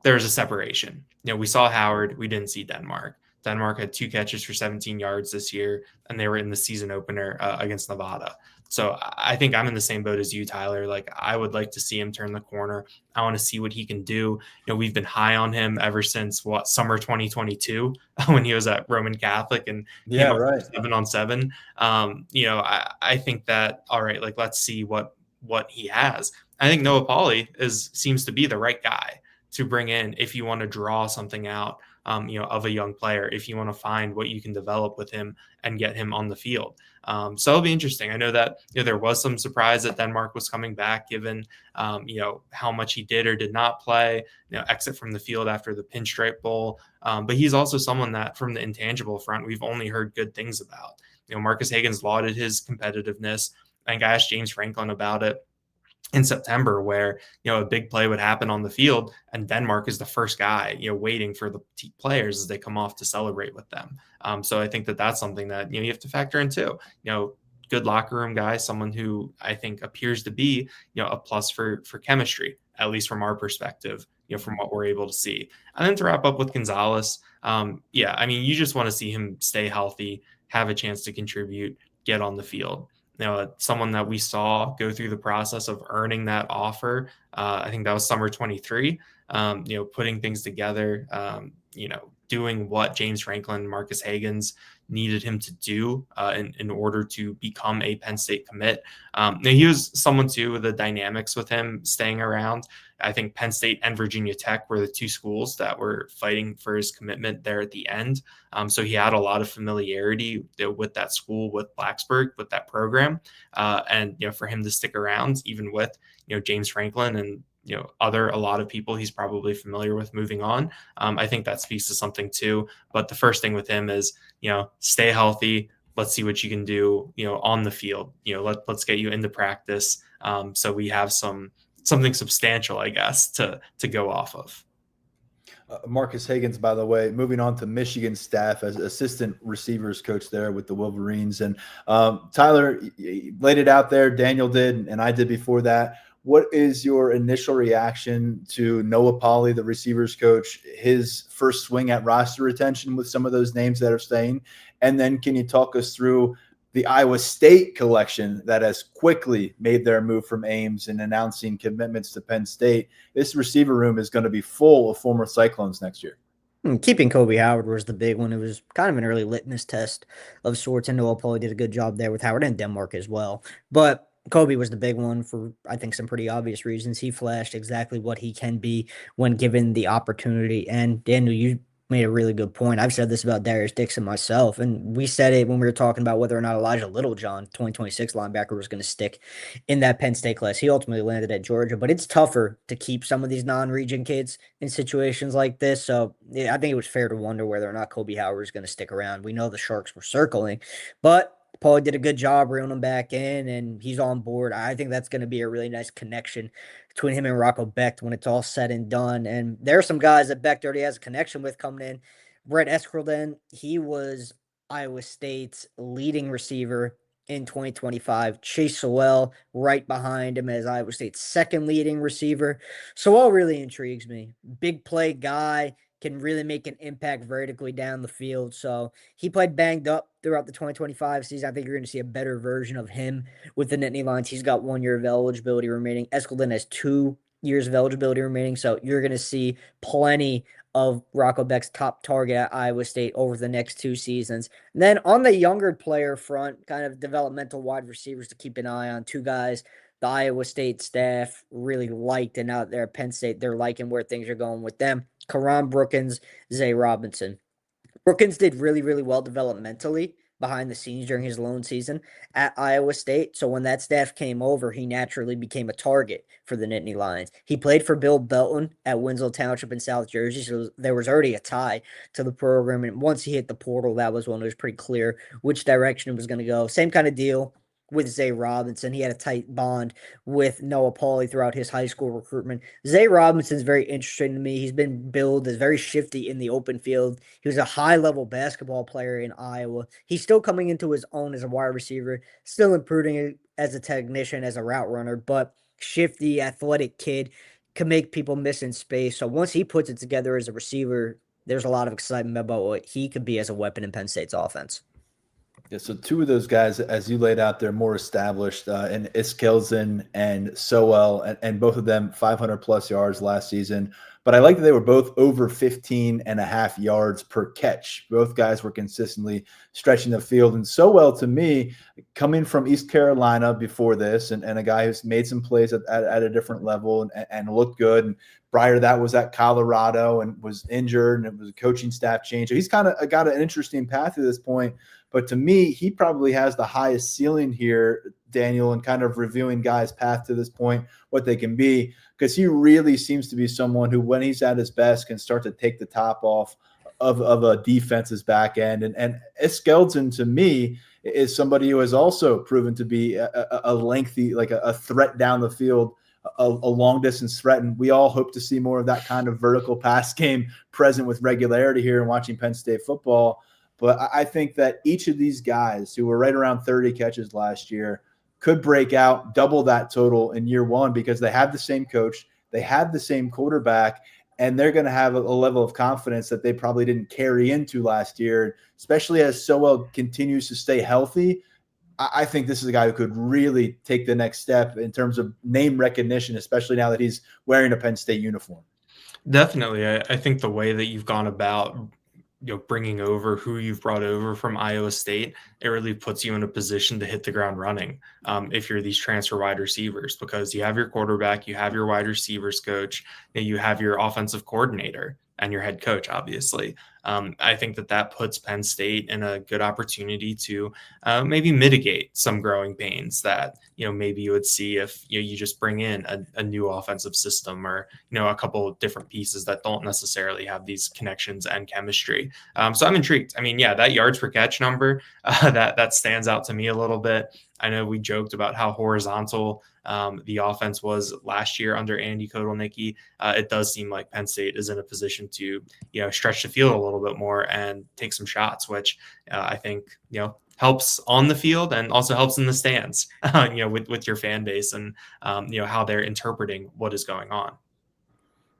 there's a separation. We saw Howard, we didn't see Denmark. Denmark had 2 catches for 17 yards this year, and they were in the season opener against Nevada. So I think I'm in the same boat as you, Tyler. Like, I would like to see him turn the corner. I want to see what he can do. We've been high on him ever since summer 2022 when he was at Roman Catholic and yeah, right, 7-on-7. I think that, all right, like, let's see what he has. I think Noah Pauley seems to be the right guy to bring in if you want to draw something out, of a young player, if you want to find what you can develop with him and get him on the field. So it'll be interesting. I know that there was some surprise that Denmark was coming back, given how much he did or did not play, exit from the field after the Pinstripe Bowl. But he's also someone that, from the intangible front, we've only heard good things about. Marcus Hagans lauded his competitiveness. I think I asked James Franklin about it in September, where a big play would happen on the field and Denmark is the first guy waiting for the players as they come off to celebrate with them. So I think that that's something that you have to factor in too. Good locker room guy, someone who I think appears to be a plus for chemistry, at least from our perspective, from what we're able to see. And then to wrap up with Gonzalez, you just want to see him stay healthy, have a chance to contribute, get on the field. Someone that we saw go through the process of earning that offer. I think that was summer 23. putting things together, doing what James Franklin, Marcus Hagans needed him to do in order to become a Penn State commit. He was someone too, with the dynamics with him staying around. I think Penn State and Virginia Tech were the two schools that were fighting for his commitment there at the end. So he had a lot of familiarity with that school, with Blacksburg, with that program. And for him to stick around, even with, James Franklin and, a lot of people he's probably familiar with moving on. I think that speaks to something too. But the first thing with him is, stay healthy. Let's see what you can do, on the field. Let's get you into practice. So we have something substantial, I guess, to go off of. Marcus Hagans, by the way, moving on to Michigan staff as assistant receivers coach there with the Wolverines. And Tyler laid it out there. Daniel did, and I did before that. What is your initial reaction to Noah Pauley, the receivers coach, his first swing at roster retention with some of those names that are staying? And then can you talk us through the Iowa State collection that has quickly made their move from Ames and announcing commitments to Penn State? This receiver room is going to be full of former Cyclones next year. Keeping Kobe Howard was the big one. It was kind of an early litmus test of sorts, and Noah Pauley did a good job there with Howard and Denmark as well. But Kobe was the big one for, I think, some pretty obvious reasons. He flashed exactly what he can be when given the opportunity. And Daniel, you made a really good point. I've said this about Darius Dixon myself, and we said it when we were talking about whether or not Elijah Littlejohn, 2026 linebacker, was going to stick in that Penn State class. He ultimately landed at Georgia, but it's tougher to keep some of these non-region kids in situations like this. So yeah, I think it was fair to wonder whether or not Kobe Howard is going to stick around. We know the Sharks were circling, but Paul did a good job reeling him back in, and he's on board. I think that's going to be a really nice connection between him and Rocco Becht when it's all said and done. And there are some guys that Becht already has a connection with coming in. Brett Eskelden, he was Iowa State's leading receiver in 2025. Chase Sowell right behind him as Iowa State's second leading receiver. Sowell really intrigues me. Big play guy, can really make an impact vertically down the field. So he played banged up throughout the 2025 season. I think you're going to see a better version of him with the Nittany Lions. He's got 1 year of eligibility remaining. Eskelden has 2 years of eligibility remaining. So you're going to see plenty of Rocco Becht's top target at Iowa State over the next 2 seasons. And then on the younger player front, kind of developmental wide receivers to keep an eye on, 2 guys the Iowa State staff really liked, and out there at Penn State, they're liking where things are going with them. Karan Brookins, Zay Robinson. Brookins did really, really well developmentally behind the scenes during his lone season at Iowa State. So when that staff came over, he naturally became a target for the Nittany Lions. He played for Bill Belton at Winslow Township in South Jersey, so there was already a tie to the program. And once he hit the portal, that was when it was pretty clear which direction it was going to go. Same kind of deal with Zay Robinson. He had a tight bond with Noah Pauley throughout his high school recruitment. Zay Robinson is very interesting to me. He's been billed as very shifty in the open field. He was a high-level basketball player in Iowa. He's still coming into his own as a wide receiver, still improving as a technician, as a route runner, but shifty, athletic kid can make people miss in space. So once he puts it together as a receiver, there's a lot of excitement about what he could be as a weapon in Penn State's offense. Yeah, so 2 of those guys, as you laid out, they're more established, and Iskelsen and Sowell, and both of them 500-plus yards last season. But I like that they were both over 15.5 yards per catch. Both guys were consistently stretching the field. And Sowell, to me, coming from East Carolina before this, and a guy who's made some plays at a different level and looked good. And prior to that was at Colorado and was injured, and it was a coaching staff change. So he's kind of got an interesting path at this point. But to me, he probably has the highest ceiling here, Daniel, and kind of reviewing guys' path to this point, what they can be, because he really seems to be someone who, when he's at his best, can start to take the top off of a defense's back end. And Iskelsen, to me, is somebody who has also proven to be a lengthy, like a threat down the field, a long-distance threat. And we all hope to see more of that kind of vertical pass game present with regularity here and watching Penn State football. But I think that each of these guys who were right around 30 catches last year could break out, double that total in year 1, because they have the same coach, they have the same quarterback, and they're going to have a level of confidence that they probably didn't carry into last year, especially as Sowell continues to stay healthy. I think this is a guy who could really take the next step in terms of name recognition, especially now that he's wearing a Penn State uniform. Definitely. I think the way that you've gone about, bringing over who you've brought over from Iowa State, it really puts you in a position to hit the ground running. If you're these transfer wide receivers, because you have your quarterback, you have your wide receivers coach, and you have your offensive coordinator and your head coach, obviously. I think that puts Penn State in a good opportunity to maybe mitigate some growing pains that maybe you would see if you just bring in a new offensive system, or a couple of different pieces that don't necessarily have these connections and chemistry. So I'm intrigued. I mean, yeah, that yards per catch number that stands out to me a little bit. I know we joked about how horizontal the offense was last year under Andy Kotelnicki. It does seem like Penn State is in a position to stretch the field a little bit more and take some shots, which I think helps on the field and also helps in the stands. With your fan base and how they're interpreting what is going on.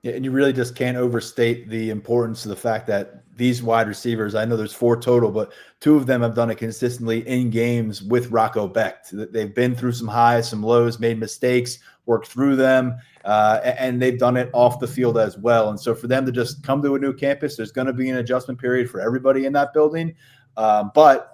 Yeah, and you really just can't overstate the importance of the fact that these wide receivers, I know there's 4 total, but 2 of them have done it consistently in games with Rocco Becht. They've been through some highs, some lows, made mistakes, worked through them, and they've done it off the field as well. And so for them to just come to a new campus, there's going to be an adjustment period for everybody in that building. But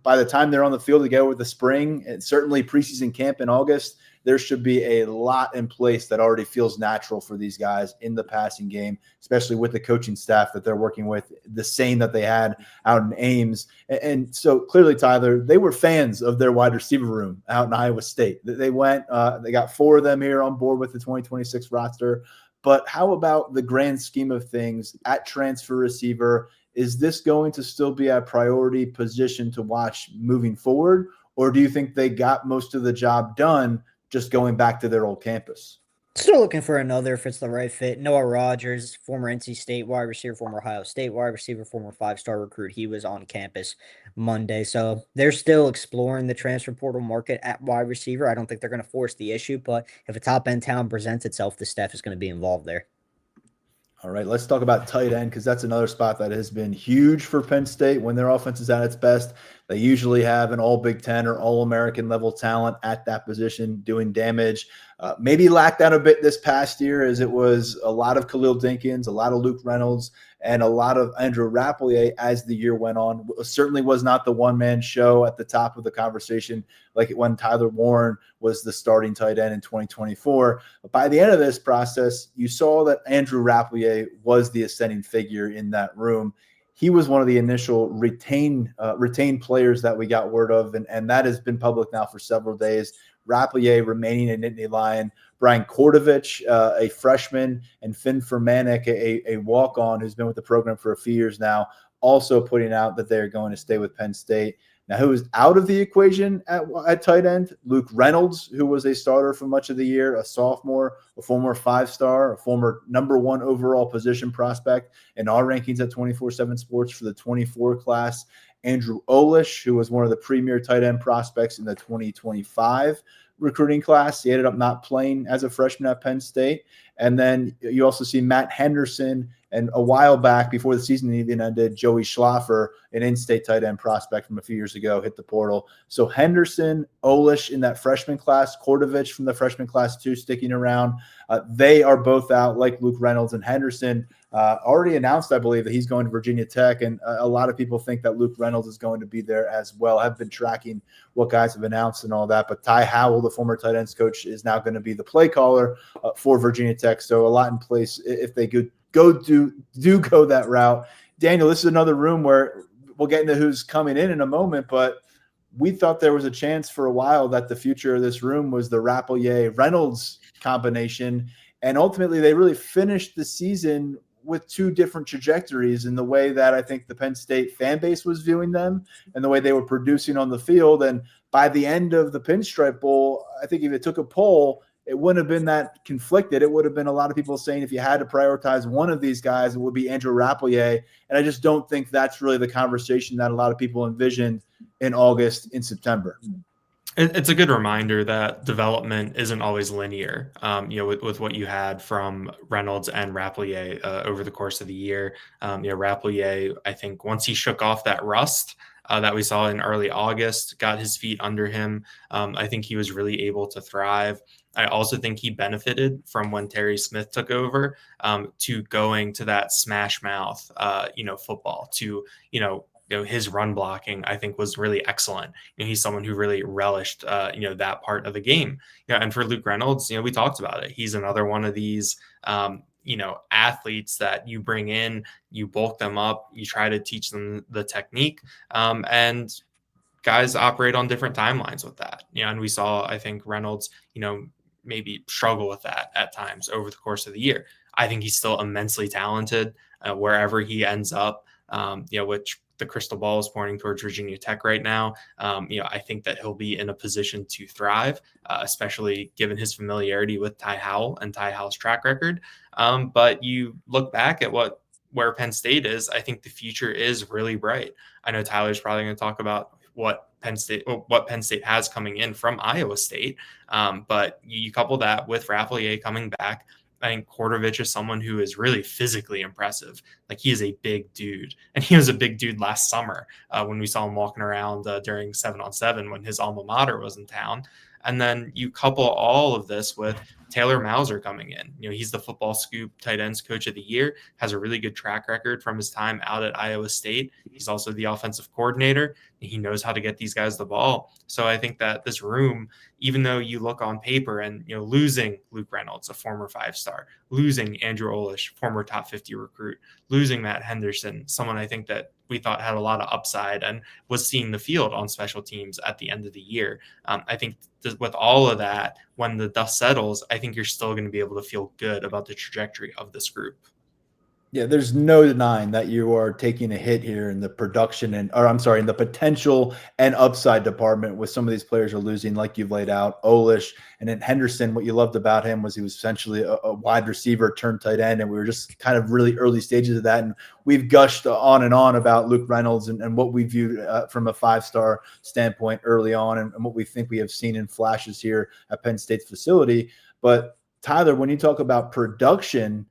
by the time they're on the field together with the spring, and certainly preseason camp in August, there should be a lot in place that already feels natural for these guys in the passing game, especially with the coaching staff that they're working with, the same that they had out in Ames. And so clearly, Tyler, they were fans of their wide receiver room out in Iowa State. They went, they got 4 of them here on board with the 2026 roster. But how about the grand scheme of things at transfer receiver? Is this going to still be a priority position to watch moving forward? Or do you think they got most of the job done just going back to their old campus? Still looking for another if it's the right fit. Noah Rogers, former NC State wide receiver, former Ohio State wide receiver, former 5-star recruit. He was on campus Monday. So they're still exploring the transfer portal market at wide receiver. I don't think they're going to force the issue, but if a top-end talent presents itself, the staff is going to be involved there. All right, let's talk about tight end, because that's another spot that has been huge for Penn State when their offense is at its best. They usually have an all Big Ten or all American level talent at that position doing damage. Maybe lacked that a bit this past year, as it was a lot of Khalil Dinkins, a lot of Luke Reynolds, and a lot of Andrew Rapplier as the year went on. It certainly was not the one-man show at the top of the conversation like when Tyler Warren was the starting tight end in 2024. But by the end of this process, you saw that Andrew Rapplier was the ascending figure in that room. He was one of the initial retained players that we got word of, and that has been public now for several days. Rapplier remaining a Nittany Lion, Brian Kordovich, a freshman, and Finn Fermanek, a walk-on who's been with the program for a few years now, also putting out that they're going to stay with Penn State. Now, who is out of the equation at tight end? Luke Reynolds, who was a starter for much of the year, a sophomore, a former 5-star, a former number 1 overall position prospect in our rankings at 24/7 Sports for the 24 class. Andrew Olish, who was one of the premier tight end prospects in the 2025 recruiting class. He ended up not playing as a freshman at Penn State. And then you also see Matt Henderson, and a while back, before the season even ended, Joey Schlaffer, an in-state tight end prospect from a few years ago, hit the portal. So Henderson, Olish in that freshman class, Kordovich from the freshman class too, sticking around. They are both out, like Luke Reynolds. And Henderson already announced, I believe, that he's going to Virginia Tech. And a lot of people think that Luke Reynolds is going to be there as well. I've been tracking what guys have announced and all that. But Ty Howell, the former tight ends coach, is now going to be the play caller for Virginia Tech. So a lot in place if they do go that route. Daniel, this is another room where we'll get into who's coming in a moment, but we thought there was a chance for a while that the future of this room was the Rapplier-Reynolds combination, and ultimately they really finished the season with 2 different trajectories in the way that I think the Penn State fan base was viewing them and the way they were producing on the field. And by the end of the Pinstripe Bowl, I think if it took a poll, it wouldn't have been that conflicted. It would have been a lot of people saying if you had to prioritize one of these guys, it would be Andrew Rapplier. And I just don't think that's really the conversation that a lot of people envisioned in August, in September. It's a good reminder that development isn't always linear, with what you had from Reynolds and Rapplier over the course of the year. Rapplier, I think once he shook off that rust that we saw in early August, got his feet under him, I think he was really able to thrive. I also think he benefited from when Terry Smith took over, to going to that smash mouth, football, to, his run blocking, I think, was really excellent. He's someone who really relished, that part of the game. And for Luke Reynolds, we talked about it. He's another one of these, athletes that you bring in, you bulk them up, you try to teach them the technique, and guys operate on different timelines with that. And we saw, I think, Reynolds, maybe struggle with that at times over the course of the year. I think he's still immensely talented wherever he ends up, which the crystal ball is pointing towards Virginia Tech right now. I think that he'll be in a position to thrive, especially given his familiarity with Ty Howell and Ty Howell's track record. But you look back at where Penn State is, I think the future is really bright. I know Tyler's probably going to talk about what Penn State has coming in from Iowa State. But you couple that with Rapplier coming back. I think Kordovich is someone who is really physically impressive. Like, he is a big dude, and he was a big dude last summer when we saw him walking around during 7-on-7 when his alma mater was in town. And then you couple all of this with Taylor Mauser coming in. He's the Football Scoop tight ends coach of the year, has a really good track record from his time out at Iowa State. He's also the offensive coordinator. He knows how to get these guys the ball. So I think that this room, even though you look on paper and, losing Luke Reynolds, a former 5-star, losing Andrew Olish, former top 50 recruit, losing Matt Henderson, someone I think that we thought had a lot of upside and was seeing the field on special teams at the end of the year. I think with all of that, when the dust settles, I think you're still going to be able to feel good about the trajectory of this group. Yeah, there's no denying that you are taking a hit here in the production in the potential and upside department with some of these players are losing, like you've laid out. Olish and then Henderson, what you loved about him was he was essentially a wide receiver turned tight end, and we were just kind of really early stages of that. And we've gushed on and on about Luke Reynolds and what we viewed from a 5-star standpoint early on, and what we think we have seen in flashes here at Penn State's facility. But Tyler, when you talk about production,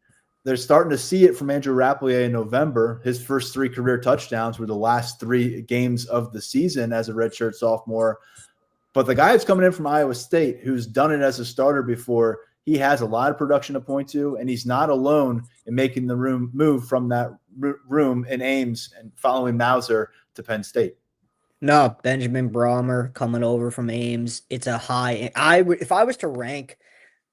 they're starting to see it from Andrew Rapplier in November. His first 3 career touchdowns were the last 3 games of the season as a redshirt sophomore. But the guy that's coming in from Iowa State, who's done it as a starter before, he has a lot of production to point to, and he's not alone in making the room move from that room in Ames and following Mauser to Penn State. No, Benjamin Brahmer coming over from Ames. It's a high. If I was to rank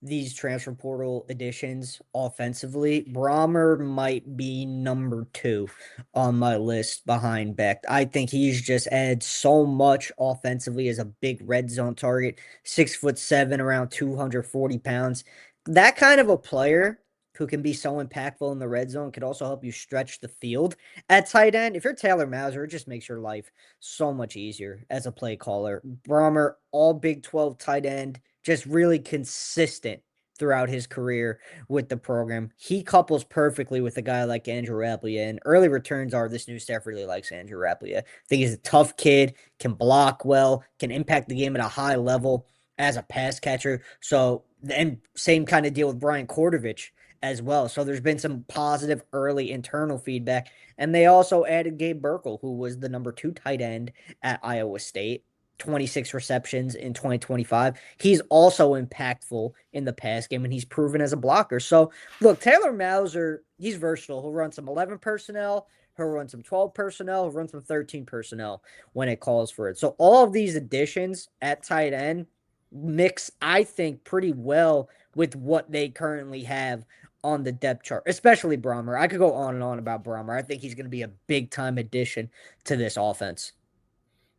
these transfer portal additions offensively, Brahmer might be number 2 on my list behind Beck. I think he's just added so much offensively as a big red zone target, 6'7", around 240 pounds. That kind of a player who can be so impactful in the red zone could also help you stretch the field at tight end. If you're Taylor Mauser, it just makes your life so much easier as a play caller. Brahmer, all Big 12 tight end, just really consistent throughout his career with the program. He couples perfectly with a guy like Andrew Rapplier, and early returns are this new staff really likes Andrew Rapplier. I think he's a tough kid, can block well, can impact the game at a high level as a pass catcher. So, and same kind of deal with Brian Kordovich as well. So there's been some positive early internal feedback. And they also added Gabe Burkle, who was the number 2 tight end at Iowa State. 26 receptions in 2025. He's also impactful in the pass game, and he's proven as a blocker. So, look, Taylor Mauser, he's versatile. He'll run some 11 personnel. He'll run some 12 personnel. He'll run some 13 personnel when it calls for it. So, all of these additions at tight end mix, I think, pretty well with what they currently have on the depth chart, especially Brahmer. I could go on and on about Brahmer. I think he's going to be a big-time addition to this offense.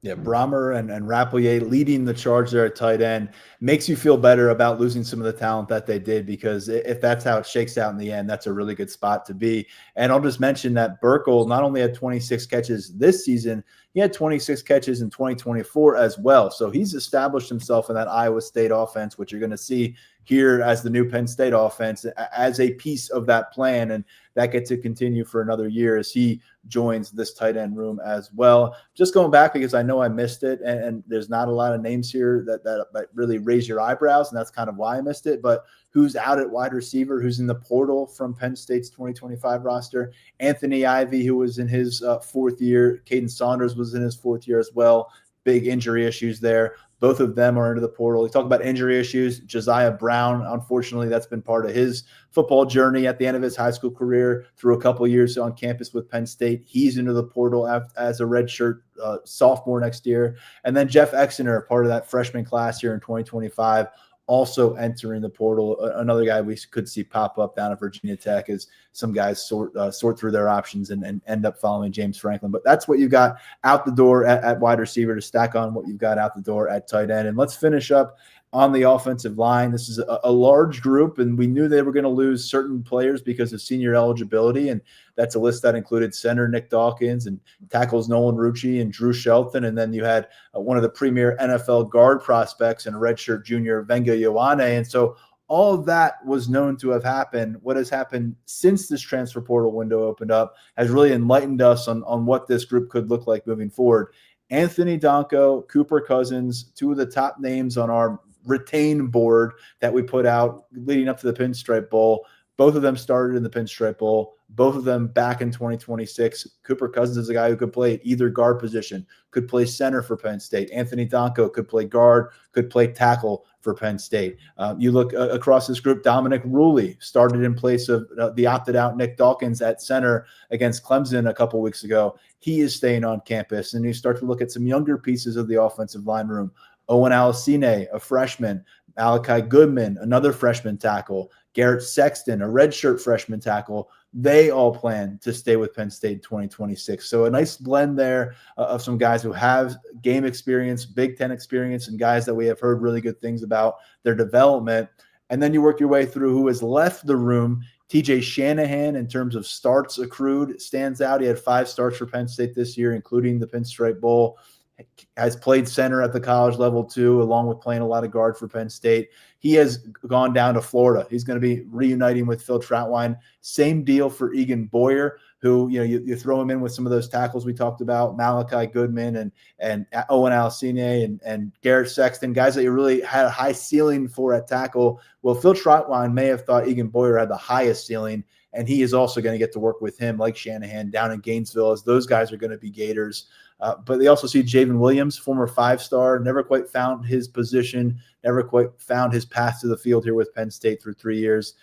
Yeah, Brahmer and Rapplier leading the charge there at tight end makes you feel better about losing some of the talent that they did, because if that's how it shakes out in the end, that's a really good spot to be. And I'll just mention that Burkle not only had 26 catches this season, he had 26 catches in 2024 as well. So he's established himself in that Iowa State offense, which you're going to see here as the new Penn State offense as a piece of that plan. And that gets to continue for another year as he joins this tight end room as well. Just going back, because I know I missed it, and there's not a lot of names here that really raise your eyebrows, and that's kind of why I missed it. But who's out at wide receiver, who's in the portal from Penn State's 2025 roster? Anthony Ivy, who was in his 4th year. Caden Saunders was in his 4th year as well. big injury issues there. Both of them are into the portal. You talk about injury issues. Josiah Brown, unfortunately, that's been part of his football journey at the end of his high school career through a couple of years on campus with Penn State. He's into the portal as a redshirt sophomore next year. And then Jeff Exeter, part of that freshman class here in 2025, also entering the portal. Another guy we could see pop up down at Virginia Tech as some guys sort through their options and end up following James Franklin. But that's what you got out the door at wide receiver to stack on what you've got out the door at tight end. And let's finish up on the offensive line. This is a large group, and we knew they were going to lose certain players because of senior eligibility. And that's a list that included center Nick Dawkins and tackles Nolan Rucci and Drew Shelton. And then you had one of the premier NFL guard prospects and redshirt junior Venga Ioane. And so all of that was known to have happened. What has happened since this transfer portal window opened up has really enlightened us on what this group could look like moving forward. Anthony Donko, Cooper Cousins, two of the top names on our retain board that we put out leading up to the Pinstripe Bowl. Both of them started in the Pinstripe Bowl. Both of them back in 2026. Cooper Cousins is a guy who could play either guard position, could play center for Penn State. Anthony Donko could play guard, could play tackle for Penn State. You look across this group, Dominic Ruley started in place of the opted-out Nick Dawkins at center against Clemson a couple weeks ago. He is staying on campus. And you start to look at some younger pieces of the offensive line room. Owen Alasine, a freshman. Malachi Goodman, another freshman tackle. Garrett Sexton, a redshirt freshman tackle. They all plan to stay with Penn State in 2026. So a nice blend there of some guys who have game experience, Big Ten experience, and guys that we have heard really good things about their development. And then you work your way through who has left the room. TJ Shanahan, in terms of starts accrued, stands out. He had 5 starts for Penn State this year, including the Pinstripe Bowl. Has played center at the college level too, along with playing a lot of guard for Penn State. He has gone down to Florida. He's going to be reuniting with Phil Trautwein. Same deal for Egan Boyer, who you throw him in with some of those tackles we talked about, Malachi Goodman and Owen Alasine and Garrett Sexton, guys that you really had a high ceiling for at tackle. Well, Phil Trautwein may have thought Egan Boyer had the highest ceiling, and he is also going to get to work with him, like Shanahan, down in Gainesville, as those guys are going to be Gators. But they also see Javen Williams, former 5-star, never quite found his position, never quite found his path to the field here with Penn State through 3 years.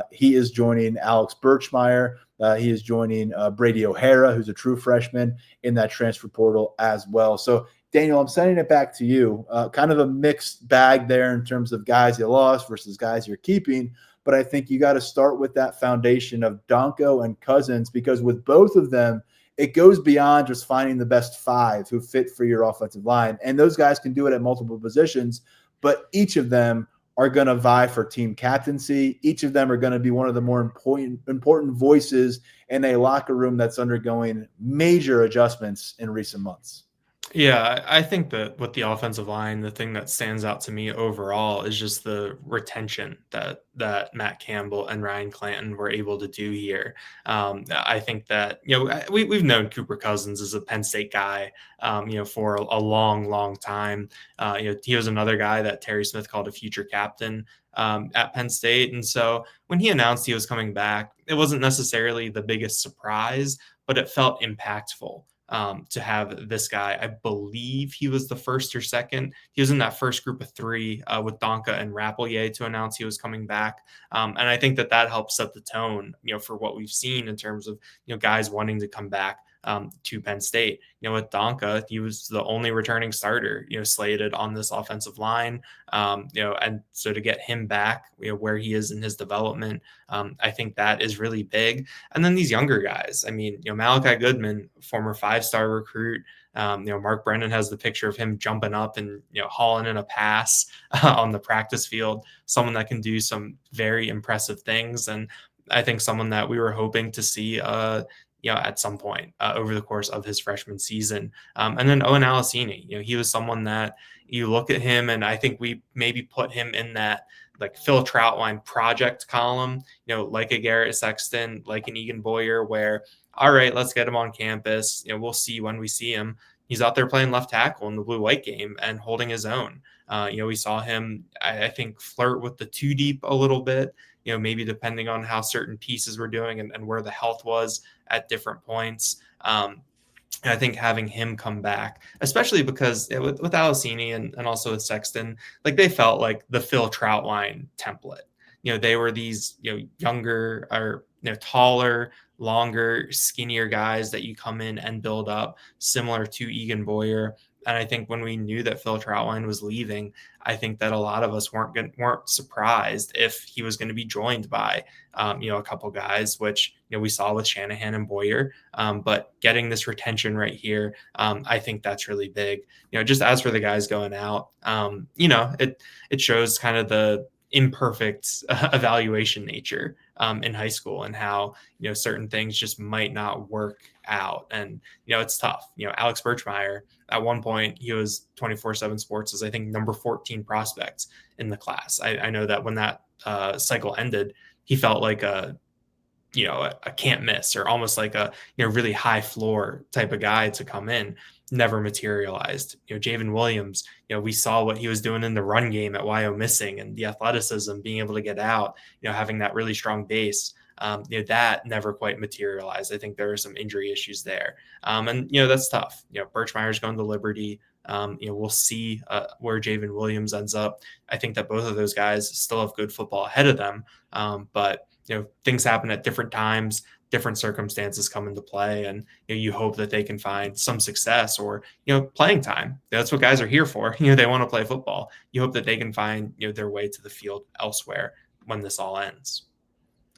He is joining Alex Birchmeyer. He is joining Brady O'Hara, who's a true freshman in that transfer portal as well. So, Daniel, I'm sending it back to you. Kind of a mixed bag there in terms of guys you lost versus guys you're keeping. But I think you got to start with that foundation of Donko and Cousins, because with both of them, it goes beyond just finding the best 5 who fit for your offensive line. And those guys can do it at multiple positions, but each of them are going to vie for team captaincy. Each of them are going to be one of the more important voices in a locker room that's undergoing major adjustments in recent months. Yeah, I think that with the offensive line, the thing that stands out to me overall is just the retention that Matt Campbell and Ryan Clanton were able to do here. I think that, we've known Cooper Cousins as a Penn State guy, for a long time. He was another guy that Terry Smith called a future captain at Penn State. And so when he announced he was coming back, it wasn't necessarily the biggest surprise, but it felt impactful. To have this guy. I believe he was the first or second. He was in that first group of 3 with Donka and Rappleyea to announce he was coming back. And I think that helps set the tone, for what we've seen in terms of, guys wanting to come back to Penn State. With Donka, he was the only returning starter, slated on this offensive line. And so to get him back, where he is in his development, I think that is really big. And then these younger guys, Malachi Goodman, former 5-star recruit. Mark Brennan has the picture of him jumping up and, hauling in a pass on the practice field, someone that can do some very impressive things. And I think someone that we were hoping to see, at some point over the course of his freshman season. And then Owen Alasine, he was someone that you look at him, and I think we maybe put him in that like Phil Trautwein project column, like a Garrett Sexton, like an Egan Boyer, where, all right, let's get him on campus. We'll see when we see him. He's out there playing left tackle in the blue-white game and holding his own. We saw him, I think, flirt with the 2 deep a little bit, maybe depending on how certain pieces were doing and where the health was at different points. And I think having him come back, especially because with Alessini and also with Sexton, like they felt like the Phil Troutline template. They were these, younger or, taller, longer, skinnier guys that you come in and build up, similar to Egan Boyer. And I think when we knew that Phil Troutline was leaving, I think that a lot of us weren't surprised if he was going to be joined by, a couple guys, which we saw with Shanahan and Boyer. But getting this retention right here, I think that's really big. Just as for the guys going out, it shows kind of the imperfect evaluation nature in high school, and how certain things just might not work out, and it's tough. Alex Birchmeyer, at one point he was 24/7 Sports as I think number 14 prospects in the class. I know that when that cycle ended, he felt like a can't miss, or almost like a really high floor type of guy to come in. Never materialized. Javen Williams, we saw what he was doing in the run game at Wyomissing, and the athleticism, being able to get out, having that really strong base. That never quite materialized. I think there are some injury issues there. And that's tough. Birchmeyer's going to Liberty. We'll see where Javen Williams ends up. I think that both of those guys still have good football ahead of them. But things happen at different times, different circumstances come into play, and you hope that they can find some success, or playing time. That's what guys are here for. They want to play football. You hope that they can find their way to the field elsewhere when this all ends.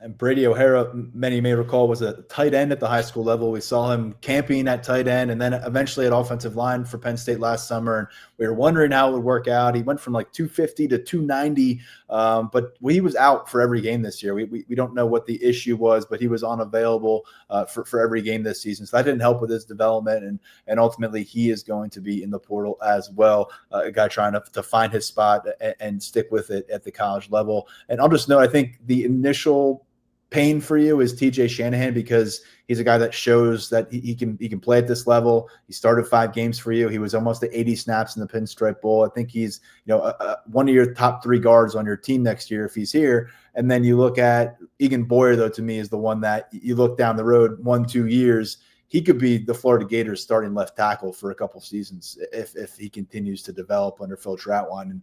And Brady O'Hara, many may recall, was a tight end at the high school level. We saw him camping at tight end and then eventually at offensive line for Penn State last summer. And we were wondering how it would work out. He went from like 250 to 290, but he was out for every game this year. We don't know what the issue was, but he was unavailable for every game this season. So that didn't help with his development. And ultimately, he is going to be in the portal as well, a guy trying to find his spot and stick with it at the college level. And I'll just note, I think the initial pain for you is TJ Shanahan, because he's a guy that shows that he can play at this level. He started 5 games for you. He was almost at 80 snaps in the Pinstripe Bowl. I think he's one of your top 3 guards on your team next year if he's here. And then you look at Egan Boyer, though, to me is the one that you look down the road 1-2 years, he could be the Florida Gators starting left tackle for a couple seasons if he continues to develop under Phil Troutline. And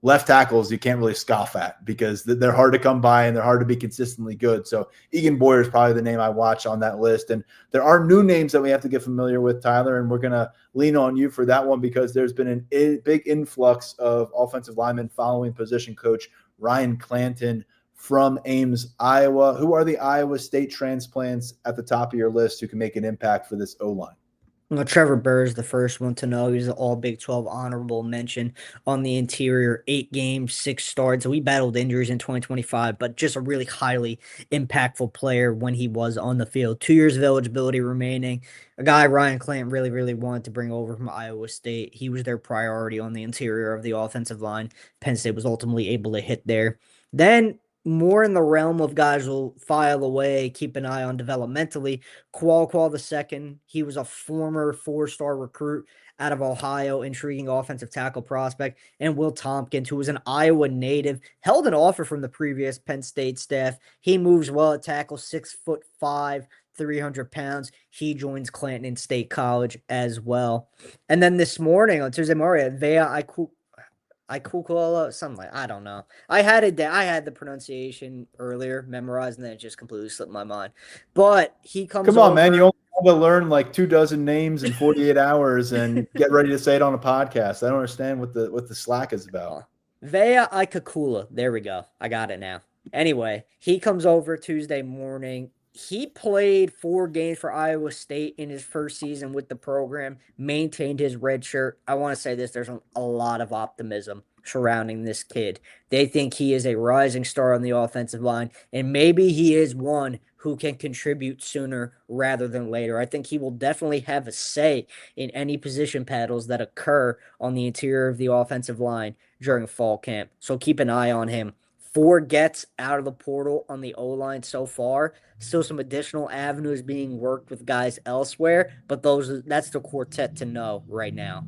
left tackles you can't really scoff at, because they're hard to come by and they're hard to be consistently good. So Egan Boyer is probably the name I watch on that list. And there are new names that we have to get familiar with, Tyler, and we're going to lean on you for that one, because there's been a big influx of offensive linemen following position coach Ryan Clanton from Ames, Iowa. Who are the Iowa State transplants at the top of your list who can make an impact for this O-line? Well, Trevor Burr is the first one to know. He's an all Big 12 honorable mention on the interior, 8 games, 6 starts. We battled injuries in 2025, but just a really highly impactful player when he was on the field. 2 years of eligibility remaining. A guy Ryan Clanton really, really wanted to bring over from Iowa State. He was their priority on the interior of the offensive line. Penn State was ultimately able to hit there. Then more in the realm of guys will file away, keep an eye on developmentally. Qual the second, he was a former 4-star recruit out of Ohio, intriguing offensive tackle prospect. And Will Tompkins, who was an Iowa native, held an offer from the previous Penn State staff. He moves well at tackle, 6'5", 300 pounds. He joins Clanton in State College as well. And then this morning on Tuesday morning, Vea Ikukola, something like, I don't know. I had the pronunciation earlier memorized, and then it just completely slipped my mind. But he comes. Come on, man! You only have to learn like 24 names in 48 hours and get ready to say it on a podcast. I don't understand what the slack is about. Vea Ikakula. There we go. I got it now. Anyway, he comes over Tuesday morning. He played 4 games for Iowa State in his first season with the program, maintained his red shirt. I want to say this, there's a lot of optimism surrounding this kid. They think he is a rising star on the offensive line, and maybe he is one who can contribute sooner rather than later. I think he will definitely have a say in any position battles that occur on the interior of the offensive line during fall camp. So keep an eye on him. 4 gets out of the portal on the O-line so far. Still some additional avenues being worked with guys elsewhere, but that's the quartet to know right now.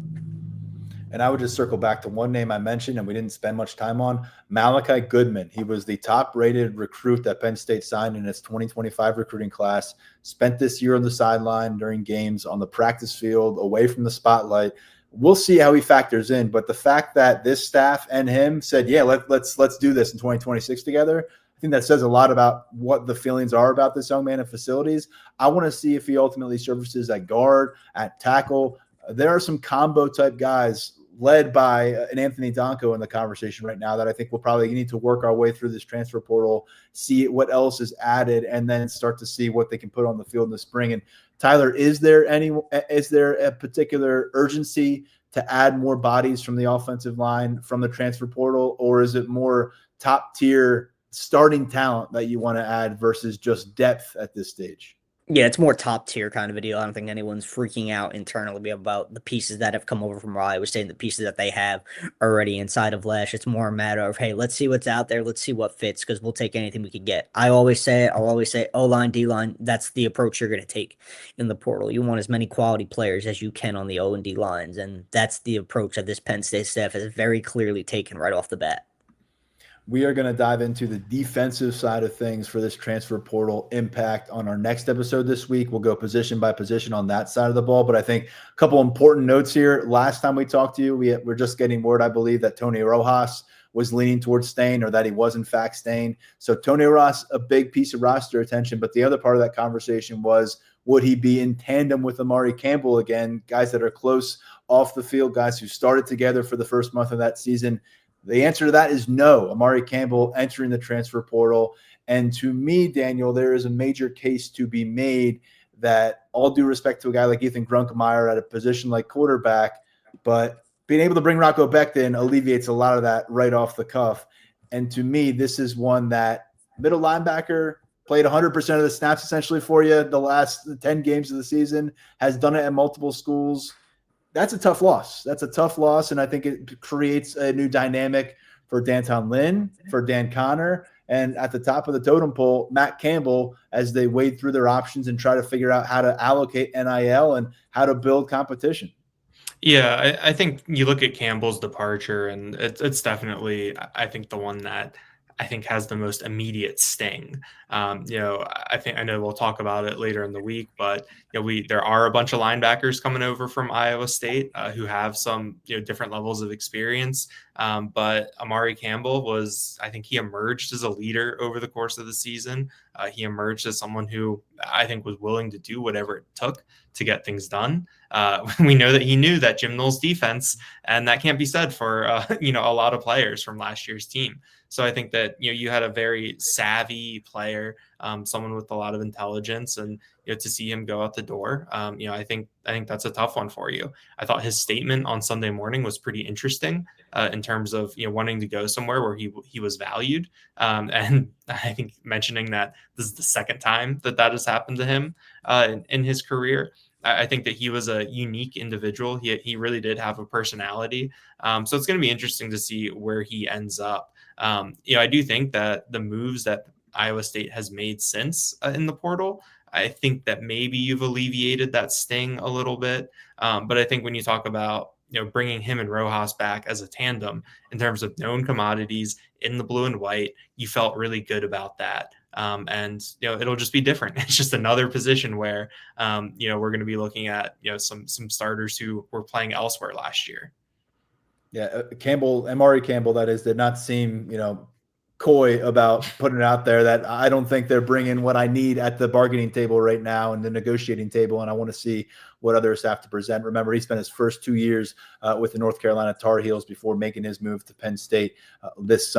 And I would just circle back to one name I mentioned and we didn't spend much time on, Malachi Goodman. He was the top-rated recruit that Penn State signed in its 2025 recruiting class, spent this year on the sideline during games, on the practice field, away from the spotlight. We'll see how he factors in, but the fact that this staff and him said, yeah, let's do this in 2026 together, I think that says a lot about what the feelings are about this young man in facilities. I want to see if he ultimately services at guard, at tackle. There are some combo type guys led by an Anthony Donko in the conversation right now that I think we'll probably need to work our way through this transfer portal, see what else is added, and then start to see what they can put on the field in the spring. And Tyler, is there a particular urgency to add more bodies from the offensive line from the transfer portal, or is it more top tier starting talent that you want to add versus just depth at this stage? Yeah, it's more top tier kind of a deal. I don't think anyone's freaking out internally about the pieces that have come over from Iowa State and the pieces that they have already inside of Lash. It's more a matter of, hey, let's see what's out there. Let's see what fits, because we'll take anything we could get. I'll always say O-line, D-line, that's the approach you're going to take in the portal. You want as many quality players as you can on the O and D lines, and that's the approach that this Penn State staff has very clearly taken right off the bat. We are going to dive into the defensive side of things for this transfer portal impact on our next episode this week. We'll go position by position on that side of the ball. But I think a couple important notes here. Last time we talked to you, we're just getting word, I believe, that Tony Rojas was leaning towards staying, or that he was in fact staying. So Tony Rojas, a big piece of roster attention. But the other part of that conversation was, would he be in tandem with Amari Campbell again, guys that are close off the field, guys who started together for the first month of that season? The answer to that is no. Amari Campbell entering the transfer portal. And to me, Daniel, there is a major case to be made that, all due respect to a guy like Ethan Grunkemeyer at a position like quarterback, but being able to bring Rocco Becht in alleviates a lot of that right off the cuff. And to me, this is one that middle linebacker played 100% of the snaps essentially for you the last 10 games of the season, has done it at multiple schools. That's a tough loss. And I think it creates a new dynamic for Danton Lynn, for Dan Connor, and at the top of the totem pole, Matt Campbell, as they wade through their options and try to figure out how to allocate NIL and how to build competition. Yeah, I think you look at Campbell's departure, and it's definitely, I think, the one that I think has the most immediate sting. I know we'll talk about it later in the week, but there are a bunch of linebackers coming over from Iowa State who have some different levels of experience. But Amari Campbell I think he emerged as a leader over the course of the season. He emerged as someone who I think was willing to do whatever it took to get things done. We know that he knew that Jim Knowles' defense, and that can't be said for a lot of players from last year's team. So I think that you had a very savvy player, someone with a lot of intelligence, and to see him go out the door, I think that's a tough one for you. I thought his statement on Sunday morning was pretty interesting in terms of wanting to go somewhere where he was valued, and I think mentioning that this is the second time that has happened to him in his career. I think that he was a unique individual. He really did have a personality. So it's going to be interesting to see where he ends up. I do think that the moves that Iowa State has made since in the portal, I think that maybe you've alleviated that sting a little bit. But I think when you talk about bringing him and Rojas back as a tandem in terms of known commodities in the blue and white, you felt really good about that. And it'll just be different. It's just another position where we're going to be looking at some starters who were playing elsewhere last year. Yeah, Amari Campbell, that is, did not seem coy about putting it out there that I don't think they're bringing what I need at the bargaining table right now and the negotiating table, and I want to see what others have to present. Remember, he spent his first 2 years with the North Carolina Tar Heels before making his move to Penn State this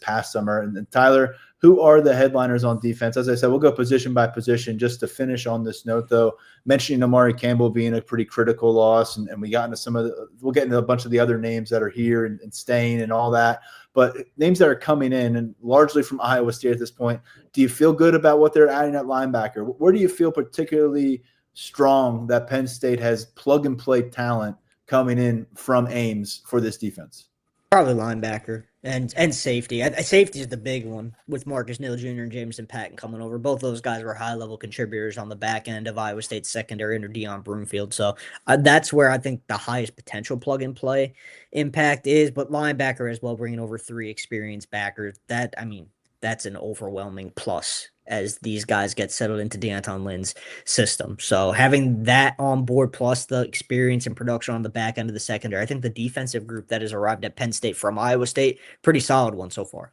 past summer. And Tyler, who are the headliners on defense? As I said, we'll go position by position. Just to finish on this note, though, mentioning Amari Campbell being a pretty critical loss, and we got into we'll get into a bunch of the other names that are here and staying and all that. But names that are coming in, and largely from Iowa State at this point, do you feel good about what they're adding at linebacker? Where do you feel particularly strong that Penn State has plug-and-play talent coming in from Ames for this defense? Probably linebacker and safety. Safety is the big one with Marcus Neal Jr. and Jameson Patton coming over. Both those guys were high-level contributors on the back end of Iowa State's secondary under Deion Broomfield. So that's where I think the highest potential plug-and-play impact is. But linebacker as well, bringing over 3 experienced backers. That's an overwhelming plus as these guys get settled into D'Anton Lynn's system. So having that on board plus the experience and production on the back end of the secondary, I think the defensive group that has arrived at Penn State from Iowa State, pretty solid one so far.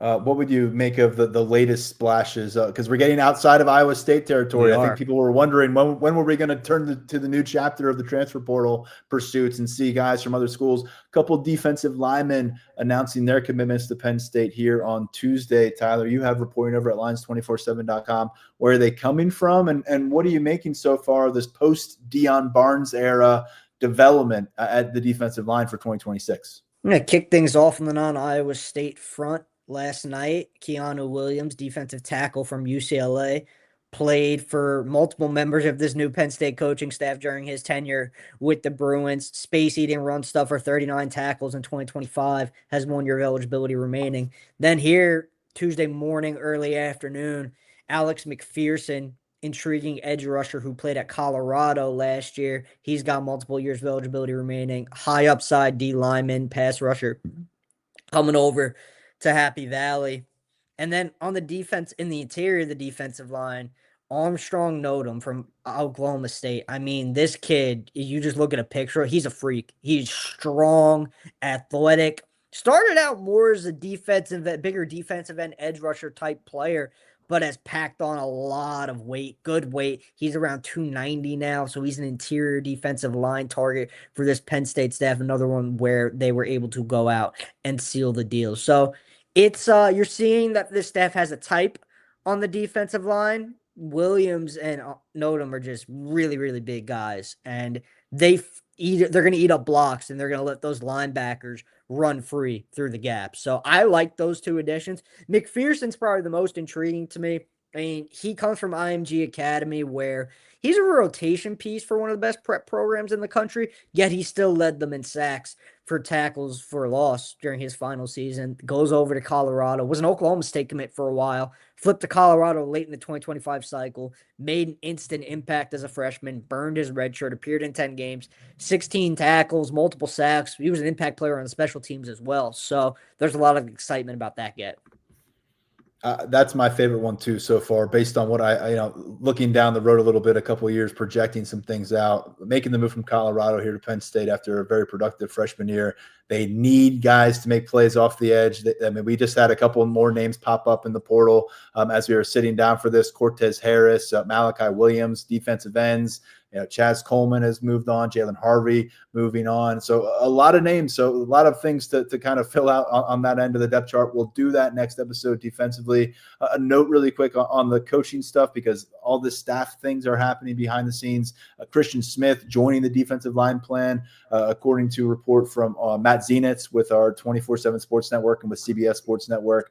What would you make of the latest splashes? Because we're getting outside of Iowa State territory. I think people were wondering when were we going to turn to the new chapter of the transfer portal pursuits and see guys from other schools. A couple defensive linemen announcing their commitments to Penn State here on Tuesday. Tyler, you have reporting over at Lions247.com. Where are they coming from, and what are you making so far of this post-Deion Barnes era development at the defensive line for 2026? I'm going to kick things off on the non-Iowa State front. Last night, Keanu Williams, defensive tackle from UCLA, played for multiple members of this new Penn State coaching staff during his tenure with the Bruins. Space-eating run stuffer, 39 tackles in 2025, has 1 year of eligibility remaining. Then here, Tuesday morning, early afternoon, Alex McPherson, intriguing edge rusher who played at Colorado last year. He's got multiple years of eligibility remaining. High upside D lineman, pass rusher, coming over to Happy Valley. And then on the defense, in the interior of the defensive line, Armstrong Nodum from Oklahoma State. I mean, this kid, you just look at a picture, he's a freak. He's strong, athletic. Started out more as a bigger defensive end edge rusher type player, but has packed on a lot of weight, good weight. He's around 290 now, so he's an interior defensive line target for this Penn State staff. Another one where they were able to go out and seal the deal. So it's you're seeing that this staff has a type on the defensive line. Williams and Nodum are just really, really big guys, and they're going to eat up blocks, and they're going to let those linebackers run free through the gap. So I like those 2 additions. McPherson's probably the most intriguing to me. I mean, he comes from IMG Academy, where he's a rotation piece for one of the best prep programs in the country, yet he still led them in sacks for tackles for loss during his final season. Goes over to Colorado, was an Oklahoma State commit for a while, flipped to Colorado late in the 2025 cycle, made an instant impact as a freshman, burned his red shirt, appeared in 10 games, 16 tackles, multiple sacks. He was an impact player on the special teams as well. So there's a lot of excitement about that get. That's my favorite one too so far, based on what I looking down the road a little bit, a couple of years, projecting some things out, making the move from Colorado here to Penn State after a very productive freshman year. They need guys to make plays off the edge. I mean, we just had a couple more names pop up in the portal as we were sitting down for this. Cortez Harris, Malachi Williams, defensive ends. Chaz Coleman has moved on, Jalen Harvey moving on. So a lot of names, so a lot of things to kind of fill out on that end of the depth chart. We'll do that next episode defensively. A note really quick on the coaching stuff, because all the staff things are happening behind the scenes. Christian Smith joining the defensive line plan, according to a report from Matt Zenitz with our 24/7 Sports Network and with CBS Sports Network.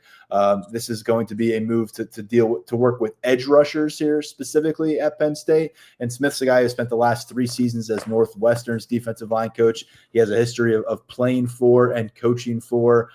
This is going to be a move to work with edge rushers here specifically at Penn State. And Smith's a guy who spent the last 3 seasons as Northwestern's defensive line coach. He has a history of playing for and coaching for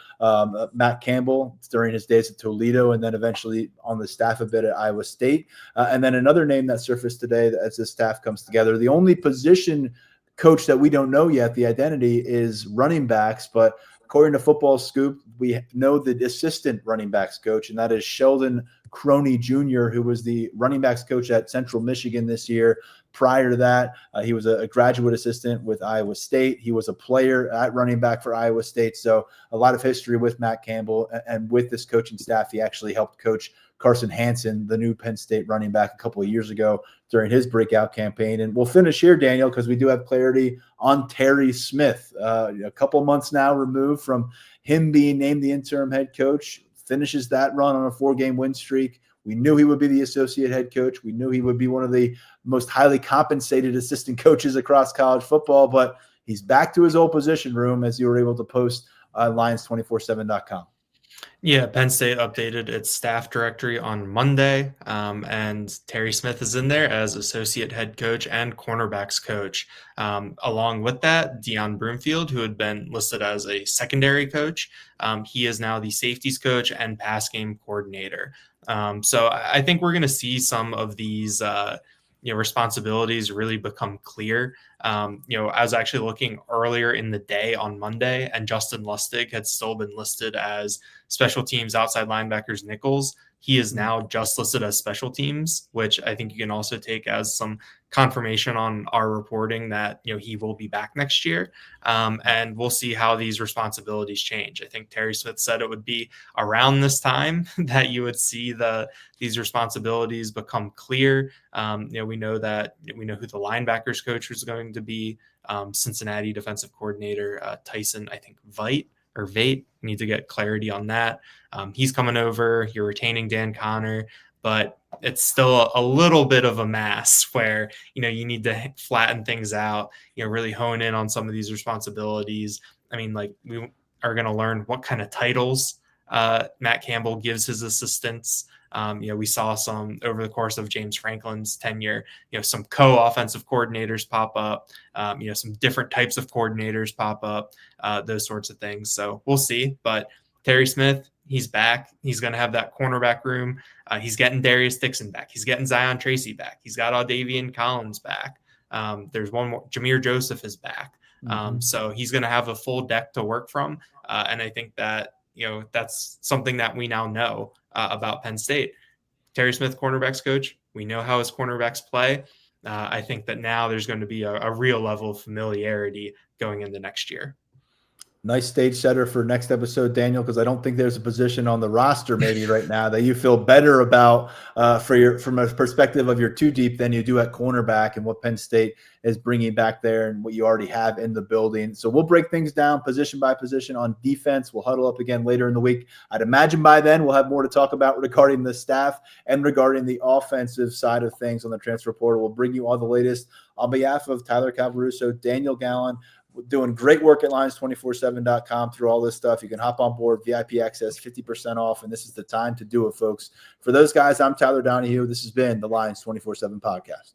Matt Campbell during his days at Toledo, and then eventually on the staff a bit at Iowa State. And then another name that surfaced today as the staff comes together. The only position coach that we don't know yet, the identity, is running backs, but according to Football Scoop, we know the assistant running backs coach, and that is Sheldon Croney Jr., who was the running backs coach at Central Michigan this year. Prior to that, he was a graduate assistant with Iowa State. He was a player at running back for Iowa State. So a lot of history with Matt Campbell, and with this coaching staff, he actually helped coach Carson Hansen, the new Penn State running back, a couple of years ago during his breakout campaign. And we'll finish here, Daniel, because we do have clarity on Terry Smith. A couple months now removed from him being named the interim head coach, finishes that run on a 4-game win streak. We knew he would be the associate head coach. We knew he would be one of the most highly compensated assistant coaches across college football, but he's back to his old position room, as you were able to post on Lions247.com. Yeah, Penn State updated its staff directory on Monday, and Terry Smith is in there as associate head coach and cornerbacks coach. Along with that, Deion Broomfield, who had been listed as a secondary coach, he is now the safeties coach and pass game coordinator. So I think we're going to see some of these responsibilities really become clear. I was actually looking earlier in the day on Monday, and Justin Lustig had still been listed as special teams outside linebackers nickels. He is now just listed as special teams, which I think you can also take as some confirmation on our reporting that he will be back next year. And we'll see how these responsibilities change. I think Terry Smith said it would be around this time that you would see these responsibilities become clear. We know who the linebackers coach was going to be. Cincinnati defensive coordinator Tyson, I think Vate. Need to get clarity on that. He's coming over. You're retaining Dan Connor, but it's still a little bit of a mess where you need to flatten things out. Really hone in on some of these responsibilities. I mean, like, we are going to learn what kind of titles Matt Campbell gives his assistants. We saw some over the course of James Franklin's tenure, some co-offensive coordinators pop up, some different types of coordinators pop up, those sorts of things. So we'll see. But Terry Smith, he's back. He's going to have that cornerback room. He's getting Darius Dixon back. He's getting Zion Tracy back. He's got Audavian Collins back. There's one more. Jameer Joseph is back. So he's going to have a full deck to work from. And I think that, that's something that we now know about Penn State. Terry Smith, cornerbacks coach. We know how his cornerbacks play. I think that now there's going to be a real level of familiarity going into next year. Nice stage setter for next episode, Daniel, because I don't think there's a position on the roster maybe right now that you feel better about from a perspective of your two deep than you do at cornerback and what Penn State is bringing back there and what you already have in the building. So we'll break things down position by position on defense. We'll huddle up again later in the week. I'd imagine by then we'll have more to talk about regarding the staff and regarding the offensive side of things on the transfer portal. We'll bring you all the latest. On behalf of Tyler Calvaruso, Daniel Gallen, doing great work at Lions247.com through all this stuff. You can hop on board, VIP access, 50% off, and this is the time to do it, folks. For those guys, I'm Tyler Donahue. This has been the Lions 24/7 podcast.